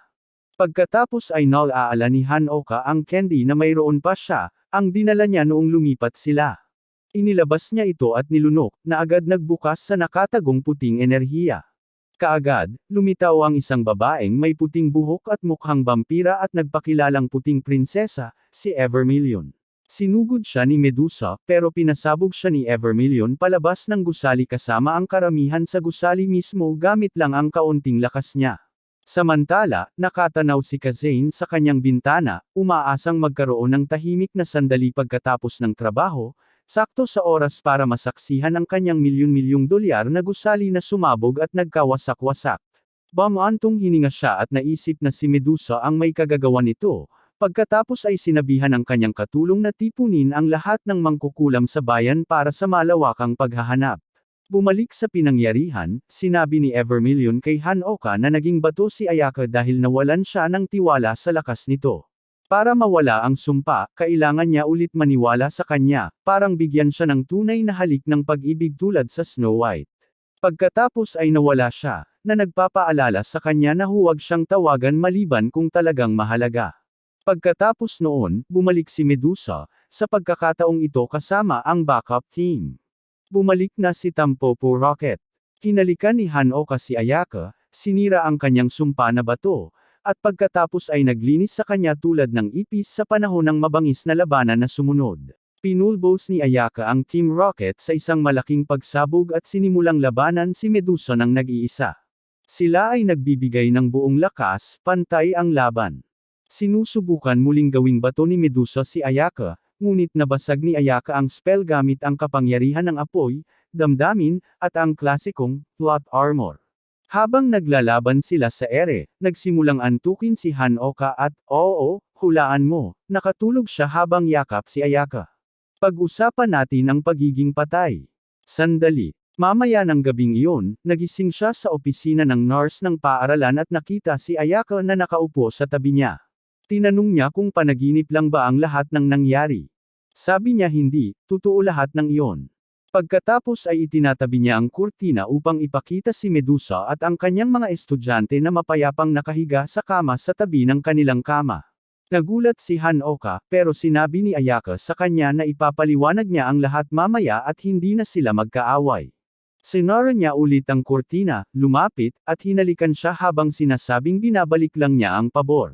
[SPEAKER 1] Pagkatapos ay naalaala ni Hanoka ang candy na mayroon pa siya, ang dinala niya noong lumipat sila. Inilabas niya ito at nilunok, na agad nagbukas sa nakatagong puting enerhiya. Kaagad, lumitaw ang isang babaeng may puting buhok at mukhang vampira at nagpakilalang puting prinsesa, si Evermillion. Sinugod siya ni Medusa, pero pinasabog siya ni Evermillion palabas ng gusali kasama ang karamihan sa gusali mismo gamit lang ang kaunting lakas niya. Samantala, nakatanaw si Kazane sa kanyang bintana, umaasang magkaroon ng tahimik na sandali pagkatapos ng trabaho, sakto sa oras para masaksihan ang kanyang milyon-milyong dolyar na gusali na sumabog at nagkawasak-wasak. Bamantong hininga siya at naisip na si Medusa ang may kagagawa nito. Pagkatapos ay sinabihan ang kanyang katulong na tipunin ang lahat ng mangkukulam sa bayan para sa malawakang paghahanap. Bumalik sa pinangyarihan, sinabi ni Evermillion kay Hanoka na naging bato si Ayaka dahil nawalan siya ng tiwala sa lakas nito. Para mawala ang sumpa, kailangan niya ulit maniwala sa kanya, parang bigyan siya ng tunay na halik ng pag-ibig tulad sa Snow White. Pagkatapos ay nawala siya, na nagpapaalala sa kanya na huwag siyang tawagan maliban kung talagang mahalaga. Pagkatapos noon, bumalik si Medusa, sa pagkakataong ito kasama ang backup team. Bumalik na si Tampopo Rocket. Hinalikan ni Hanoka si Ayaka, sinira ang kanyang sumpa na bato, at pagkatapos ay naglinis sa kanya tulad ng ipis sa panahon ng mabangis na labanan na sumunod. Pinulbos ni Ayaka ang Team Rocket sa isang malaking pagsabog at sinimulang labanan si Medusa ng nag-iisa. Sila ay nagbibigay ng buong lakas, pantay ang laban. Sinusubukan muling gawing bato ni Medusa si Ayaka, ngunit nabasag ni Ayaka ang spell gamit ang kapangyarihan ng apoy, damdamin, at ang klasikong plot armor. Habang naglalaban sila sa ere, nagsimulang antukin si Hanoka at, oo, hulaan mo, nakatulog siya habang yakap si Ayaka. Pag-usapan natin ang pagiging patay. Sandali. Mamaya ng gabing iyon, nagising siya sa opisina ng nurse ng paaralan at nakita si Ayaka na nakaupo sa tabi niya. Tinanong niya kung panaginip lang ba ang lahat ng nangyari. Sabi niya hindi, totoo lahat ng iyon. Pagkatapos ay itinatabi niya ang kurtina upang ipakita si Medusa at ang kanyang mga estudyante na mapayapang nakahiga sa kama sa tabi ng kanilang kama. Nagulat si Hanoka, pero sinabi ni Ayaka sa kanya na ipapaliwanag niya ang lahat mamaya at hindi na sila magkaaway. Sinara niya ulit ang kurtina, lumapit, at hinalikan siya habang sinasabing binabalik lang niya ang pabor.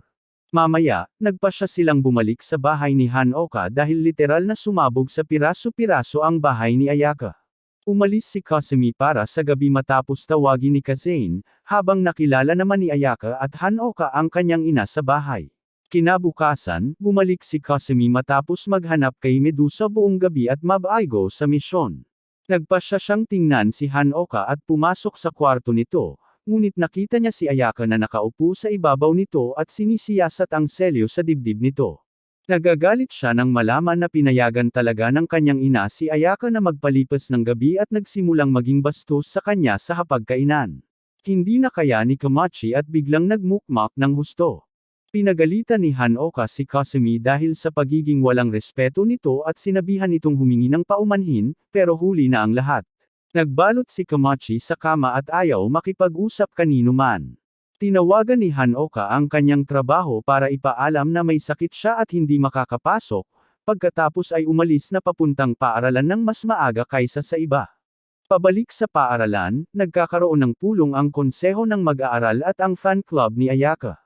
[SPEAKER 1] Mamaya, nagpasya silang bumalik sa bahay ni Hanoka dahil literal na sumabog sa piraso-piraso ang bahay ni Ayaka. Umalis si Kasumi para sa gabi matapos tawagin ni Kazane, habang nakilala naman ni Ayaka at Hanoka ang kanyang ina sa bahay. Kinabukasan, bumalik si Kasumi matapos maghanap kay Medusa buong gabi at mabaigo sa misyon. Nagpasya siyang tingnan si Hanoka at pumasok sa kwarto nito, ngunit nakita niya si Ayaka na nakaupo sa ibabaw nito at sinisiyasat ang selyo sa dibdib nito. Nagagalit siya nang malaman na pinayagan talaga ng kanyang ina si Ayaka na magpalipas ng gabi at nagsimulang maging bastos sa kanya sa hapagkainan. Hindi na kaya ni Kamachi at biglang nagmukmak ng husto. Pinagalitan ni Hanoka si Kasumi dahil sa pagiging walang respeto nito at sinabihan itong humingi ng paumanhin, pero huli na ang lahat. Nagbalot si Kamachi sa kama at ayaw makipag-usap kanino man. Tinawagan ni Hanoka ang kanyang trabaho para ipaalam na may sakit siya at hindi makakapasok, pagkatapos ay umalis na papuntang paaralan ng mas maaga kaysa sa iba. Pabalik sa paaralan, nagkakaroon ng pulong ang konseho ng mag-aaral at ang fan club ni Ayaka.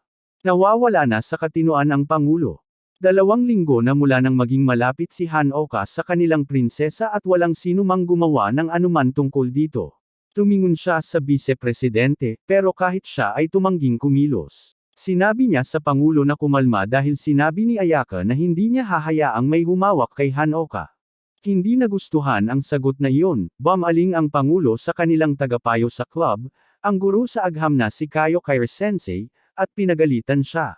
[SPEAKER 1] Nawawala na sa katinoan ang Pangulo. 2 linggo na mula nang maging malapit si Hanoka sa kanilang prinsesa at walang sino mang gumawa ng anuman tungkol dito. Tumingon siya sa vice-presidente, pero kahit siya ay tumangging kumilos. Sinabi niya sa Pangulo na kumalma dahil sinabi ni Ayaka na hindi niya hahayaang may humawak kay Hanoka. Hindi nagustuhan ang sagot na iyon, bumaling ang Pangulo sa kanilang tagapayo sa club, ang guro sa agham na si Kayo Kairi Sensei, at pinagalitan siya.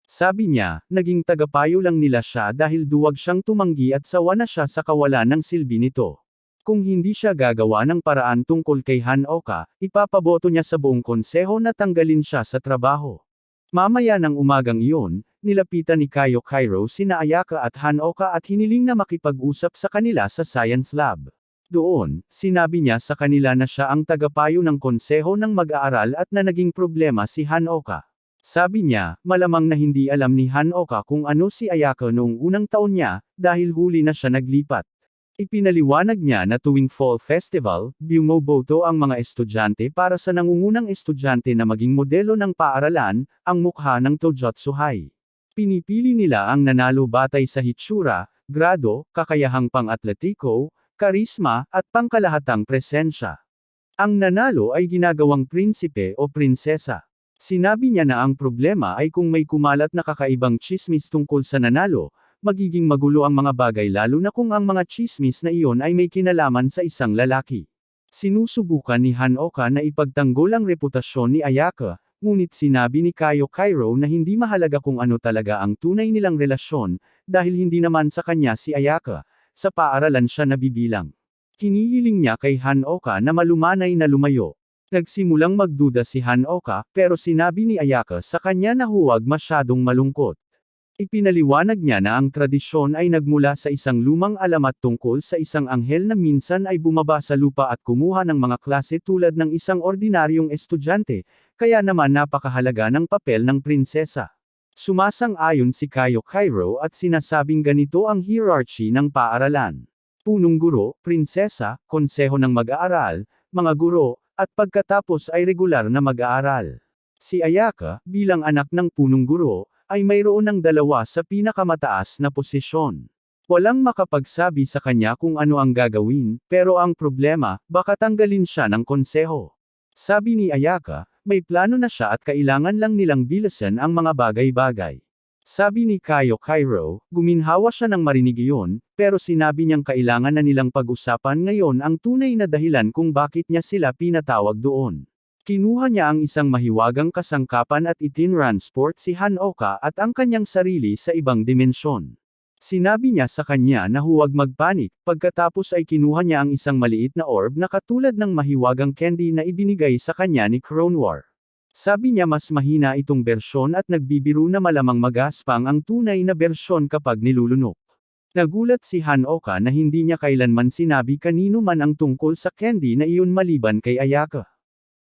[SPEAKER 1] Sabi niya, naging tagapayo lang nila siya dahil duwag siyang tumanggi at sawa na siya sa kawalan ng silbi nito. Kung hindi siya gagawa ng paraan tungkol kay Hanoka, ipapaboto niya sa buong konseho na tanggalin siya sa trabaho. Mamaya ng umagang iyon, nilapitan ni Kayo Kairo sina Ayaka at Hanoka at hiniling na makipag-usap sa kanila sa science lab. Doon, sinabi niya sa kanila na siya ang tagapayo ng konseho ng mag-aaral at na naging problema si Hanoka. Sabi niya, malamang na hindi alam ni Hanoka kung ano si Ayaka noong unang taon niya, dahil huli na siya naglipat. Ipinaliwanag niya na tuwing Fall Festival, bumoboto ang mga estudyante para sa nangungunang estudyante na maging modelo ng paaralan, ang mukha ng Tojutsu High. Pinipili nila ang nanalo batay sa hitsura, grado, kakayahang pang-atletiko, karisma, at pangkalahatang presensya. Ang nanalo ay ginagawang prinsipe o prinsesa. Sinabi niya na ang problema ay kung may kumalat na kakaibang tsismis tungkol sa nanalo, magiging magulo ang mga bagay lalo na kung ang mga tsismis na iyon ay may kinalaman sa isang lalaki. Sinusubukan ni Hanoka na ipagtanggol ang reputasyon ni Ayaka, ngunit sinabi ni Kayo Kairo na hindi mahalaga kung ano talaga ang tunay nilang relasyon, dahil hindi naman sa kanya si Ayaka, sa paaralan siya nabibilang. Hinihiling niya kay Hanoka na malumanay na lumayo. Nagsimulang magduda si Hanoka, pero sinabi ni Ayaka sa kanya na huwag masyadong malungkot. Ipinaliwanag niya na ang tradisyon ay nagmula sa isang lumang alamat tungkol sa isang anghel na minsan ay bumaba sa lupa at kumuha ng mga klase tulad ng isang ordinaryong estudyante, kaya naman napakahalaga ng papel ng prinsesa. Sumasang-ayon si Kayo Kairo at sinasabing ganito ang hierarchy ng paaralan. Punong guro, prinsesa, konseho ng mag-aaral, mga guro, at pagkatapos ay regular na mag-aaral. Si Ayaka, bilang anak ng punong guro, ay mayroon ng 2 sa pinakamataas na posisyon. Walang makapagsabi sa kanya kung ano ang gagawin, pero ang problema, baka tanggalin siya ng konseho. Sabi ni Ayaka, may plano na siya at kailangan lang nilang bilisan ang mga bagay-bagay. Sabi ni Kayo Kairo, guminhawa siya nang marinig iyon, pero sinabi niyang kailangan na nilang pag-usapan ngayon ang tunay na dahilan kung bakit niya sila pinatawag doon. Kinuha niya ang isang mahiwagang kasangkapan at itinransport si Hanoka at ang kanyang sarili sa ibang dimensyon. Sinabi niya sa kanya na huwag magpanik, pagkatapos ay kinuha niya ang isang maliit na orb na katulad ng mahiwagang candy na ibinigay sa kanya ni Kronwar. Sabi niya mas mahina itong bersyon at nagbibiro na malamang magaspang ang tunay na bersyon kapag nilulunok. Nagulat si Hanoka na hindi niya kailanman sinabi kanino man ang tungkol sa candy na iyon maliban kay Ayaka.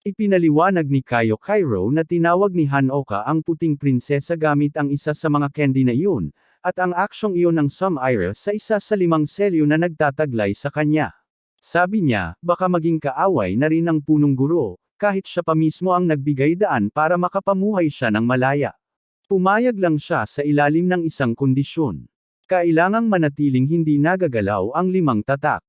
[SPEAKER 1] Ipinaliwanag ni Kayo Cairo na tinawag ni Hanoka ang puting prinsesa gamit ang isa sa mga candy na iyon, at ang aksyong iyon ng Sum-Ira sa isa sa 5 selyo na nagtataglay sa kanya. Sabi niya, baka maging kaaway na rin ang punong guro, kahit siya pa mismo ang nagbigay daan para makapamuhay siya ng malaya. Pumayag lang siya sa ilalim ng isang kondisyon. Kailangang manatiling hindi nagagalaw ang 5 tatak.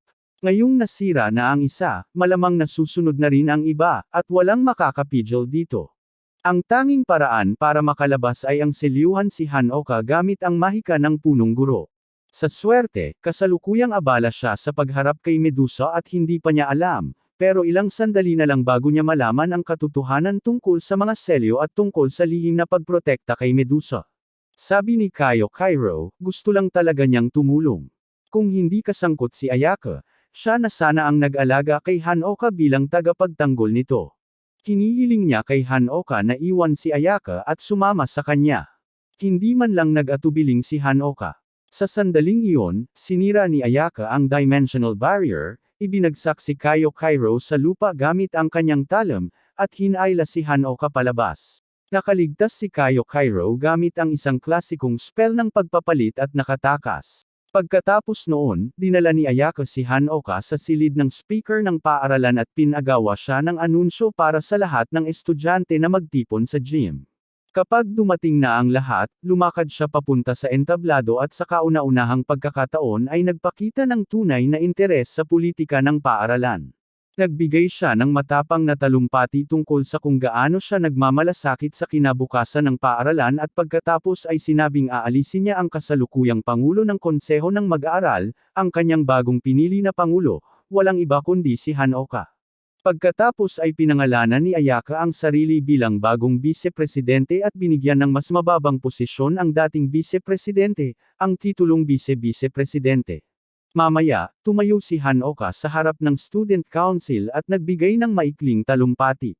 [SPEAKER 1] Ngayong nasira na ang isa, malamang nasusunod na rin ang iba, at walang makakapigil dito. Ang tanging paraan para makalabas ay ang selyuhan si Hanoka gamit ang mahika ng punong guro. Sa swerte, kasalukuyang abala siya sa pagharap kay Medusa at hindi pa niya alam, pero ilang sandali na lang bago niya malaman ang katotohanan tungkol sa mga selyo at tungkol sa lihim na pagprotekta kay Medusa. Sabi ni Kayo Cairo, gusto lang talaga niyang tumulong. Kung hindi kasangkot si Ayaka, siya na sana ang nag-alaga kay Hanoka bilang tagapagtanggol nito. Hinihiling niya kay Hanoka na iwan si Ayaka at sumama sa kanya. Hindi man lang nag-atubiling si Hanoka. Sa sandaling iyon, sinira ni Ayaka ang dimensional barrier, ibinagsak si Kayo Cairo sa lupa gamit ang kanyang talam, at hinayla si Hanoka palabas. Nakaligtas si Kayo Cairo gamit ang isang klasikong spell ng pagpapalit at nakatakas. Pagkatapos noon, dinala ni Ayaka si Hanoka sa silid ng speaker ng paaralan at pinagawa siya ng anunsyo para sa lahat ng estudyante na magtipon sa gym. Kapag dumating na ang lahat, lumakad siya papunta sa entablado at sa kauna-unahang pagkakataon ay nagpakita ng tunay na interes sa politika ng paaralan. Nagbigay siya ng matapang na talumpati tungkol sa kung gaano siya nagmamalasakit sa kinabukasan ng paaralan at pagkatapos ay sinabing aalisin niya ang kasalukuyang pangulo ng konseho ng mag-aaral, ang kanyang bagong pinili na pangulo, walang iba kundi si Hanoka. Pagkatapos ay pinangalanan ni Ayaka ang sarili bilang bagong vice-presidente at binigyan ng mas mababang posisyon ang dating vice-presidente, ang titulong vice-vice-presidente. Mamaya, tumayo si Hanoka sa harap ng student council at nagbigay ng maikling talumpati.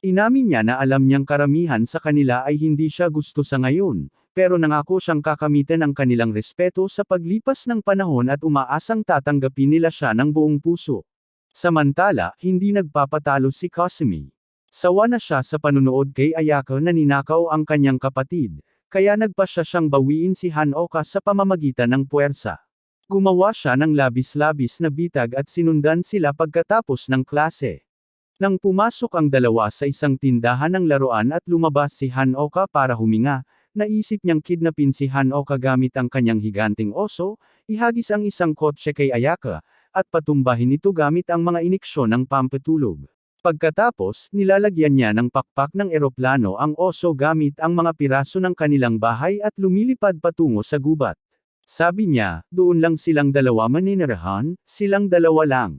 [SPEAKER 1] Inamin niya na alam niyang karamihan sa kanila ay hindi siya gusto sa ngayon, pero nangako siyang kakamitan ang kanilang respeto sa paglipas ng panahon at umaasang tatanggapin nila siya ng buong puso. Samantala, hindi nagpapatalo si Kasumi. Sawa na siya sa panunood kay Ayaka na ninakaw ang kanyang kapatid, kaya nagpasya siyang bawiin si Hanoka sa pamamagitan ng puwersa. Gumawa siya ng labis-labis na bitag at sinundan sila pagkatapos ng klase. Nang pumasok ang dalawa sa isang tindahan ng laruan at lumabas si Hanoka para huminga, naisip niyang kidnapin si Hanoka gamit ang kanyang higanting oso, ihagis ang isang kotse kay Ayaka, at patumbahin ito gamit ang mga iniksyon ng pampatulog. Pagkatapos, nilalagyan niya ng pakpak ng eroplano ang oso gamit ang mga piraso ng kanilang bahay at lumilipad patungo sa gubat. Sabi niya, doon lang silang dalawa maninirahan, silang dalawa lang.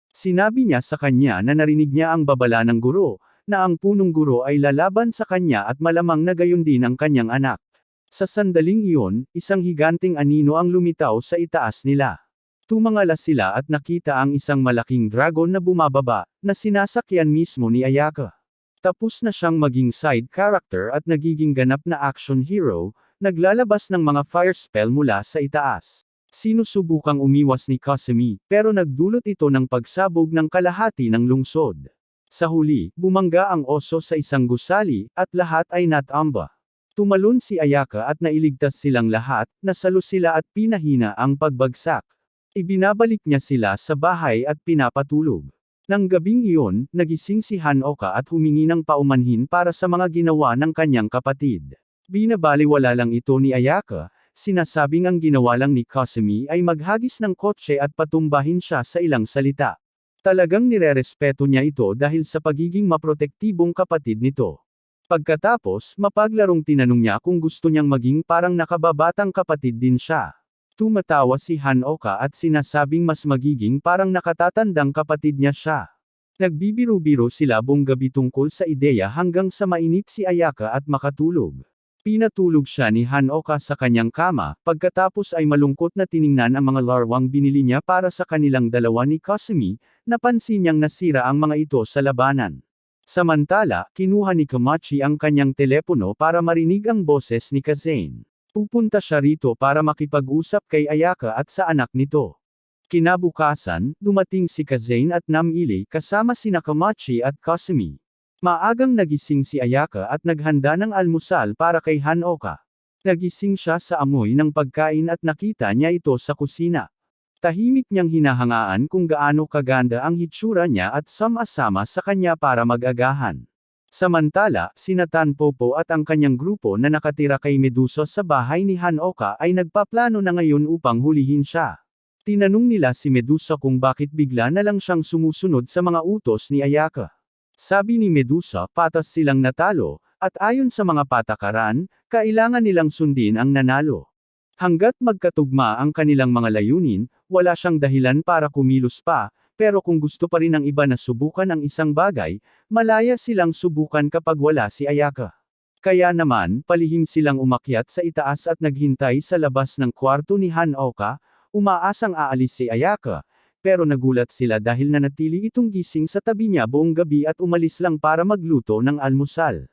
[SPEAKER 1] Sinabi niya sa kanya na narinig niya ang babala ng guro, na ang punong guro ay lalaban sa kanya at malamang na gayon din ang kanyang anak. Sa sandaling iyon, isang higanting anino ang lumitaw sa itaas nila. Tumangala sila at nakita ang isang malaking dragon na bumababa, na sinasakyan mismo ni Ayaka. Tapos na siyang maging side character at nagiging ganap na action hero, naglalabas ng mga fire spell mula sa itaas. Sinusubukang umiwas ni Kasumi, pero nagdulot ito ng pagsabog ng kalahati ng lungsod. Sa huli, bumangga ang oso sa isang gusali, at lahat ay natamba. Tumalon si Ayaka at nailigtas silang lahat, nasalo sila at pinahina ang pagbagsak. Ibinabalik niya sila sa bahay at pinapatulog. Nang gabing iyon, nagising si Hanoka at humingi ng paumanhin para sa mga ginawa ng kanyang kapatid. Binabaliwala lang ito ni Ayaka, sinasabing ang ginawa lang ni Kasumi ay maghagis ng kotse at patumbahin siya sa ilang salita. Talagang nirerespeto niya ito dahil sa pagiging maprotektibong kapatid nito. Pagkatapos, mapaglarong tinanong niya kung gusto niyang maging parang nakababatang kapatid din siya. Tumatawa si Hanoka at sinasabing mas magiging parang nakatatandang kapatid niya siya. Nagbibiro-biro sila buong gabi tungkol sa ideya hanggang sa mainip si Ayaka at makatulog. Pinatulog siya ni Hanoka sa kanyang kama, pagkatapos ay malungkot na tiningnan ang mga larwang binili niya para sa kanilang dalawa ni Kasumi, napansin niyang nasira ang mga ito sa labanan. Samantala, kinuha ni Komachi ang kanyang telepono para marinig ang boses ni Kazane. Pupunta siya rito para makipag-usap kay Ayaka at sa anak nito. Kinabukasan, dumating si Kazane at Namili kasama sina Komachi at Kasumi. Maagang nagising si Ayaka at naghanda ng almusal para kay Hanoka. Nagising siya sa amoy ng pagkain at nakita niya ito sa kusina. Tahimik niyang hinahangaan kung gaano kaganda ang hitsura niya at sama-sama sa kanya para mag-agahan. Samantala, sina Tanpopo at ang kanyang grupo na nakatira kay Medusa sa bahay ni Hanoka ay nagpaplano na ngayon upang hulihin siya. Tinanong nila si Medusa kung bakit bigla na lang siyang sumusunod sa mga utos ni Ayaka. Sabi ni Medusa, patas silang natalo, at ayon sa mga patakaran, kailangan nilang sundin ang nanalo. Hanggat magkatugma ang kanilang mga layunin, wala siyang dahilan para kumilos pa, pero kung gusto pa rin ng iba na subukan ang isang bagay, malaya silang subukan kapag wala si Ayaka. Kaya naman, palihim silang umakyat sa itaas at naghintay sa labas ng kwarto ni Hanoka, umaasang aalis si Ayaka, pero nagulat sila dahil nanatili itong gising sa tabi niya buong gabi at umalis lang para magluto ng almusal.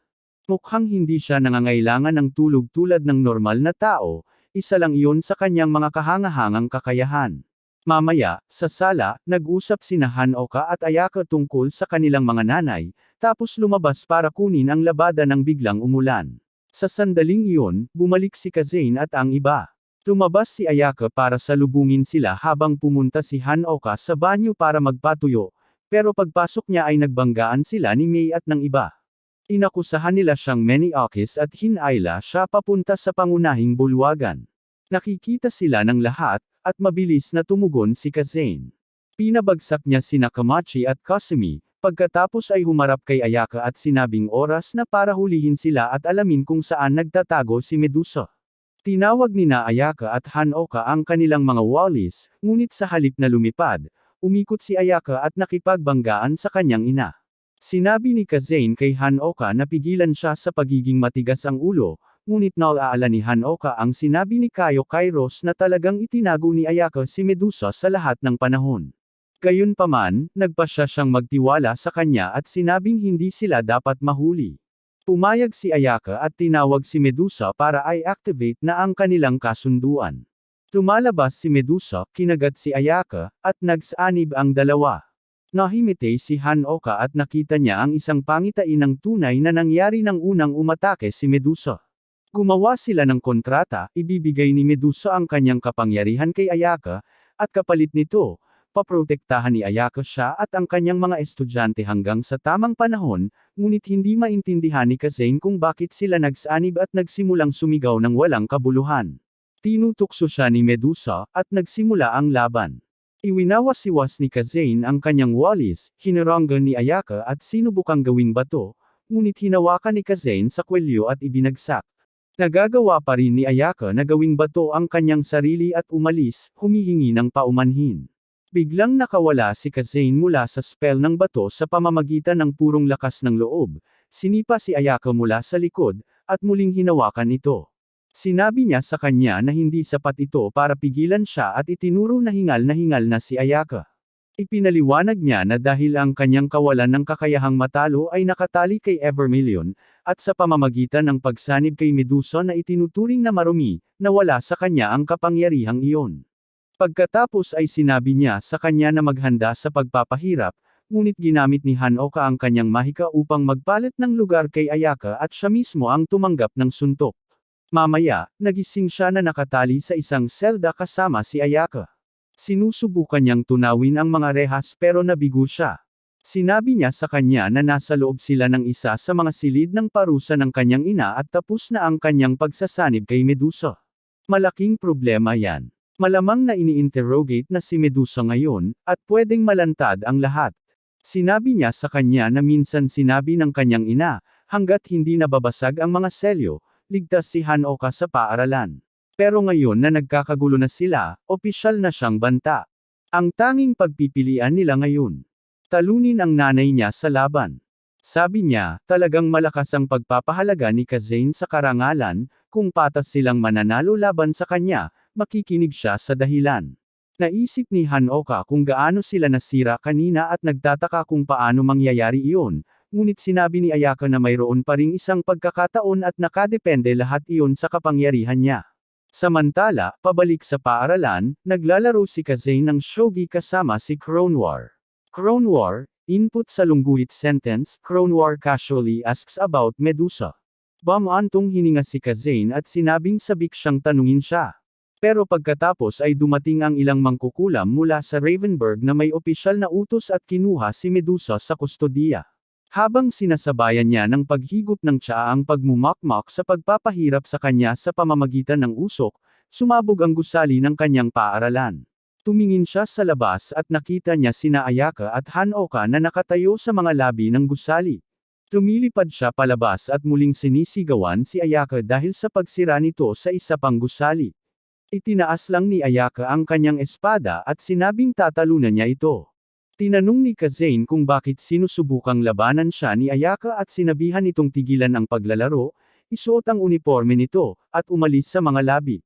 [SPEAKER 1] Mukhang hindi siya nangangailangan ng tulog tulad ng normal na tao, isa lang iyon sa kanyang mga kahangahangang kakayahan. Mamaya, sa sala, nag-usap sina Hanoka at Ayaka tungkol sa kanilang mga nanay, tapos lumabas para kunin ang labada nang biglang umulan. Sa sandaling iyon, bumalik si Kazane at ang iba. Lumabas si Ayaka para salubungin sila habang pumunta si Hanoka sa banyo para magpatuyo, pero pagpasok niya ay nagbanggaan sila ni May at ng iba. Inakusahan nila siyang Maniakis at hinayla siya papunta sa pangunahing bulwagan. Nakikita sila ng lahat, at mabilis na tumugon si Kazane. Pinabagsak niya sina Kamachi at Kasumi, pagkatapos ay humarap kay Ayaka at sinabing oras na para hulihin sila at alamin kung saan nagtatago si Medusa. Tinawag ni Ayaka at Hanoka ang kanilang mga wallis, ngunit sa halip na lumipad, umikot si Ayaka at nakipagbanggaan sa kanyang ina. Sinabi ni Kazane kay Hanoka na pigilan siya sa pagiging matigas ang ulo, ngunit naalaala ni Hanoka ang sinabi ni Kayo Kairos na talagang itinago ni Ayaka si Medusa sa lahat ng panahon. Gayunpaman, nagpasya siyang magtiwala sa kanya at sinabing hindi sila dapat mahuli. Pumayag si Ayaka at tinawag si Medusa para i-activate na ang kanilang kasunduan. Lumalabas si Medusa, kinagat si Ayaka, at nagsanib ang dalawa. Nahimite si Hanoka at nakita niya ang isang pangitain ng tunay na nangyari nang unang umatake si Medusa. Gumawa sila ng kontrata, ibibigay ni Medusa ang kanyang kapangyarihan kay Ayaka, at kapalit nito, paprotektahan ni Ayaka siya at ang kanyang mga estudyante hanggang sa tamang panahon, ngunit hindi maintindihan ni Kazane kung bakit sila nagsanib at nagsimulang sumigaw ng walang kabuluhan. Tinutukso siya ni Medusa, at nagsimula ang laban. Iwinawas-iwas ni Kazane ang kanyang wallis, hinaranggan ni Ayaka at sinubukang gawing bato, ngunit hinawakan ni Kazane sa kwelyo at ibinagsak. Nagagawa pa rin ni Ayaka na gawing bato ang kanyang sarili at umalis, humihingi ng paumanhin. Biglang nakawala si Kazane mula sa spell ng bato sa pamamagitan ng purong lakas ng loob, sinipa si Ayaka mula sa likod, at muling hinawakan ito. Sinabi niya sa kanya na hindi sapat ito para pigilan siya at itinuro na hingal na si Ayaka. Ipinaliwanag niya na dahil ang kanyang kawalan ng kakayahang matalo ay nakatali kay Evermillion, at sa pamamagitan ng pagsanib kay Medusa na itinuturing na marumi, nawala sa kanya ang kapangyarihang iyon. Pagkatapos ay sinabi niya sa kanya na maghanda sa pagpapahirap, ngunit ginamit ni Hanoka ang kanyang mahika upang magpalit ng lugar kay Ayaka at siya mismo ang tumanggap ng suntok. Mamaya, nagising siya na nakatali sa isang selda kasama si Ayaka. Sinusubukan niyang tunawin ang mga rehas pero nabigo siya. Sinabi niya sa kanya na nasa loob sila ng isa sa mga silid ng parusa ng kanyang ina at tapos na ang kanyang pagsasanib kay Medusa. Malaking problema yan. Malamang na ini-interrogate na si Medusa ngayon, at pwedeng malantad ang lahat. Sinabi niya sa kanya na minsan sinabi ng kanyang ina, hanggat hindi nababasag ang mga selyo, ligtas si Hanoka sa paaralan. Pero ngayon na nagkakagulo na sila, opisyal na siyang banta. Ang tanging pagpipilian nila ngayon. Talunin ang nanay niya sa laban. Sabi niya, talagang malakas ang pagpapahalaga ni Kazane sa karangalan, kung patas silang mananalo laban sa kanya, makikinig siya sa dahilan. Naisip ni Hanoka kung gaano sila nasira kanina at nagtataka kung paano mangyayari iyon, ngunit sinabi ni Ayaka na mayroon pa ring isang pagkakataon at nakadepende lahat iyon sa kapangyarihan niya. Samantala, pabalik sa paaralan, naglalaro si Kazane ng shogi kasama si Cronwar. Cronwar, Input sa lungguhit sentence, Cronwar casually asks about Medusa. Bumantong hininga si Kazane at sinabing sabik siyang tanungin siya. Pero pagkatapos ay dumating ang ilang mangkukulam mula sa Ravenburg na may opisyal na utos at kinuha si Medusa sa kustodiya. Habang sinasabayan niya ng paghigop ng tsaa ang pagmumakmak sa pagpapahirap sa kanya sa pamamagitan ng usok, sumabog ang gusali ng kanyang paaralan. Tumingin siya sa labas at nakita niya sina Ayaka at Hanoka na nakatayo sa mga labi ng gusali. Lumilipad siya palabas at muling sinisigawan si Ayaka dahil sa pagsira nito sa isa pang gusali. Itinaas lang ni Ayaka ang kanyang espada at sinabing tatalunan niya ito. Tinanong ni Kazane kung bakit sinusubukang labanan siya ni Ayaka at sinabihan itong tigilan ang paglalaro, isuot ang uniforme nito, at umalis sa mga labi.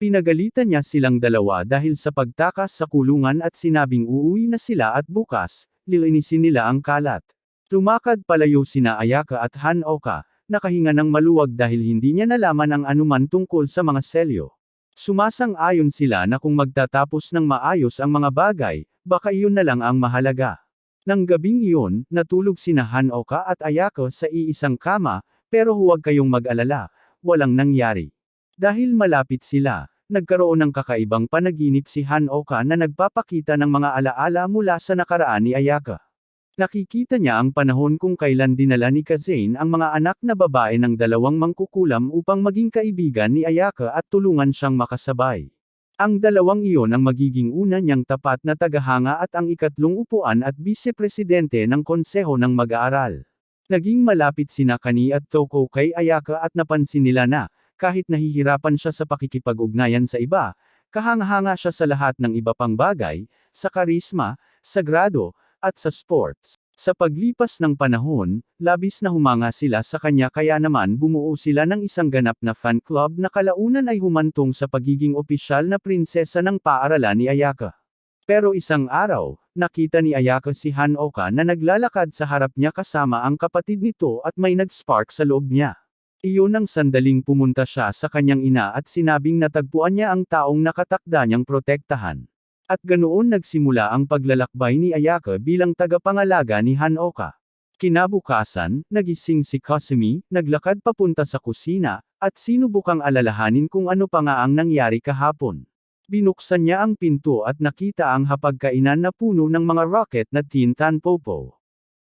[SPEAKER 1] Pinagalitan niya silang dalawa dahil sa pagtakas sa kulungan at sinabing uuwi na sila at bukas, lilinisin nila ang kalat. Lumakad palayo sina Ayaka at Hanoka, nakahinga ng maluwag dahil hindi niya nalaman ang anuman tungkol sa mga selyo. Sumasang-ayon sila na kung magtatapos ng maayos ang mga bagay, baka iyon na lang ang mahalaga. Nang gabing iyon, natulog sina Hanoka at Ayaka sa iisang kama, pero huwag kayong mag-alala, walang nangyari. Dahil malapit sila, nagkaroon ng kakaibang panaginip si Hanoka na nagpapakita ng mga alaala mula sa nakaraan ni Ayaka. Nakikita niya ang panahon kung kailan dinala ni Kazane ang mga anak na babae ng dalawang mangkukulam upang maging kaibigan ni Ayaka at tulungan siyang makasabay. Ang dalawang iyon ang magiging una niyang tapat na tagahanga at ang ikatlong upuan at vice-presidente ng konseho ng mag-aaral. Naging malapit sina Kani at Toko kay Ayaka at napansin nila na, kahit nahihirapan siya sa pakikipag-ugnayan sa iba, kahanga-hanga siya sa lahat ng iba pang bagay, sa karisma, sa grado, at sa sports. Sa paglipas ng panahon, labis na humanga sila sa kanya kaya naman bumuo sila ng isang ganap na fan club na kalaunan ay humantong sa pagiging opisyal na prinsesa ng paaralan ni Ayaka. Pero isang araw, nakita ni Ayaka si Hanoka na naglalakad sa harap niya kasama ang kapatid nito at may nag-spark sa loob niya. Iyon ang sandaling pumunta siya sa kanyang ina at sinabing natagpuan niya ang taong nakatakda niyang protektahan. At ganoon nagsimula ang paglalakbay ni Ayaka bilang tagapangalaga ni Hanoka. Kinabukasan, nagising si Kasumi, naglakad papunta sa kusina, at sinubukang alalahanin kung ano pa nga ang nangyari kahapon. Binuksan niya ang pinto at nakita ang hapagkainan na puno ng mga rocket na Tin Tan Popo.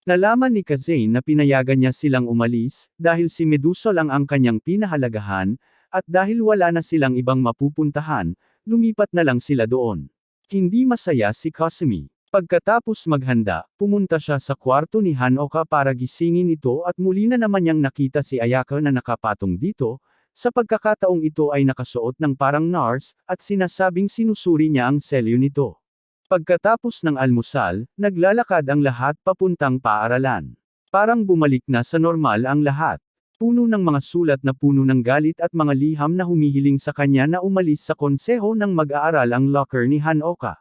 [SPEAKER 1] Nalaman ni Kazane na pinayagan niya silang umalis, dahil si Medusa lang ang kanyang pinahalagahan, at dahil wala na silang ibang mapupuntahan, lumipat na lang sila doon. Hindi masaya si Kasumi. Pagkatapos maghanda, pumunta siya sa kwarto ni Hanoka para gisingin ito at muli na naman niyang nakita si Ayaka na nakapatong dito, sa pagkakataong ito ay nakasuot ng parang nurse, at sinasabing sinusuri niya ang selyo nito. Pagkatapos ng almusal, naglalakad ang lahat papuntang paaralan. Parang bumalik na sa normal ang lahat. Puno ng mga sulat na puno ng galit at mga liham na humihiling sa kanya na umalis sa konseho ng mag-aaral ang locker ni Hanoka.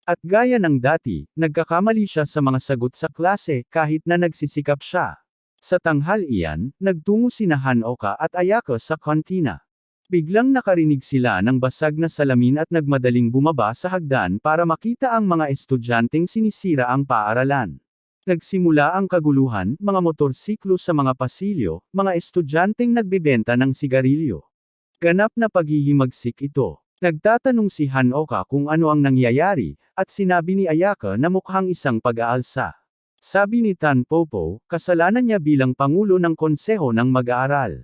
[SPEAKER 1] At gaya ng dati, nagkakamali siya sa mga sagot sa klase kahit na nagsisikap siya. Sa tanghalian, nagtungo sina Hanoka at Ayaka sa kantina. Biglang nakarinig sila ng basag na salamin at nagmadaling bumaba sa hagdan para makita ang mga estudyanteng sinisira ang paaralan. Nagsimula ang kaguluhan, mga motorsiklo sa mga pasilyo, mga estudyanteng nagbebenta ng sigarilyo. Ganap na paghihimagsik ito. Nagtatanong si Hanoka kung ano ang nangyayari, at sinabi ni Ayaka na mukhang isang pag-aalsa. Sabi ni Tan Popo, kasalanan niya bilang pangulo ng konseho ng mag-aaral.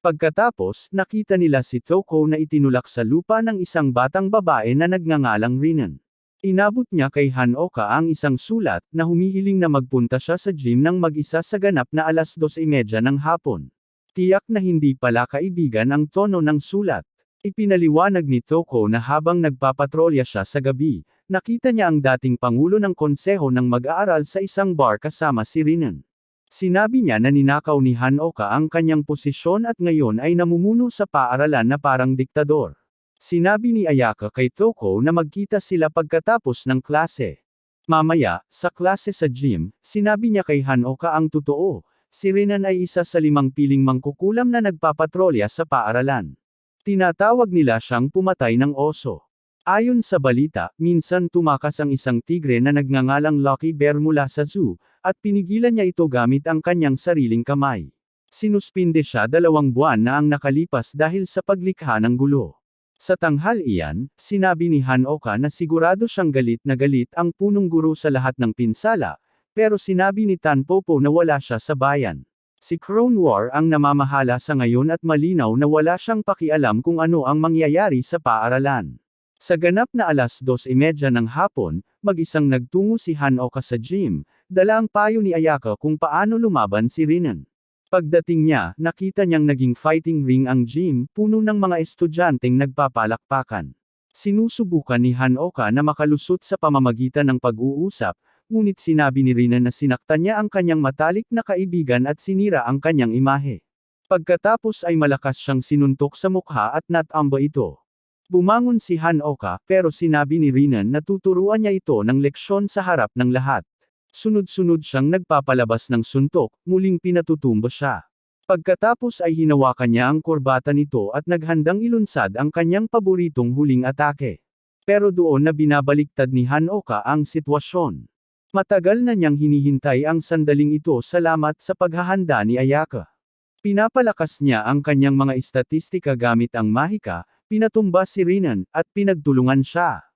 [SPEAKER 1] Pagkatapos, nakita nila si Toko na itinulak sa lupa ng isang batang babae na nagngangalang Rinan. Inabot niya kay Hanoka ang isang sulat, na humihiling na magpunta siya sa gym ng mag-isa sa ganap na 2:30 ng hapon. Tiyak na hindi pala kaibigan ang tono ng sulat. Ipinaliwanag ni Toko na habang nagpapatrolya siya sa gabi, nakita niya ang dating pangulo ng konseho ng mag-aaral sa isang bar kasama si Rinan. Sinabi niya na ninakaw ni Hanoka ang kanyang posisyon at ngayon ay namumuno sa paaralan na parang diktador. Sinabi ni Ayaka kay Toko na magkita sila pagkatapos ng klase. Mamaya, sa klase sa gym, sinabi niya kay Hanoka ang totoo, si Rinan ay isa sa 5 piling mangkukulam na nagpapatrolya sa paaralan. Tinatawag nila siyang pumatay ng oso. Ayon sa balita, minsan tumakas ang isang tigre na nagngangalang Lucky Bear mula sa zoo, at pinigilan niya ito gamit ang kanyang sariling kamay. Sinuspinde siya 2 buwan na ang nakalipas dahil sa paglikha ng gulo. Sa tanghalian, sinabi ni Hanoka na sigurado siyang galit na galit ang punong guro sa lahat ng pinsala, pero sinabi ni Tanpopo na wala siya sa bayan. Si Kronwar ang namamahala sa ngayon at malinaw na wala siyang pakialam kung ano ang mangyayari sa paaralan. Sa ganap na 2:30 ng hapon, mag-isang nagtungo si Hanoka sa gym, dala ang payo ni Ayaka kung paano lumaban si Rinan. Pagdating niya, nakita niyang naging fighting ring ang gym, puno ng mga estudyanteng nagpapalakpakan. Sinusubukan ni Hanoka na makalusot sa pamamagitan ng pag-uusap, ngunit sinabi ni Rinan na sinaktan niya ang kanyang matalik na kaibigan at sinira ang kanyang imahe. Pagkatapos ay malakas siyang sinuntok sa mukha at natamba ito. Bumangon si Hanoka, pero sinabi ni Rinan na tuturuan niya ito ng leksyon sa harap ng lahat. Sunod-sunod siyang nagpapalabas ng suntok, muling pinatutumba siya. Pagkatapos ay hinawakan niya ang kurbata nito at naghandang ilunsad ang kanyang paboritong huling atake. Pero doon na binabaliktad ni Hanoka ang sitwasyon. Matagal na niyang hinihintay ang sandaling ito salamat sa paghahanda ni Ayaka. Pinapalakas niya ang kanyang mga istatistika gamit ang mahika, pinatumba si Rinan, at pinagtulungan siya.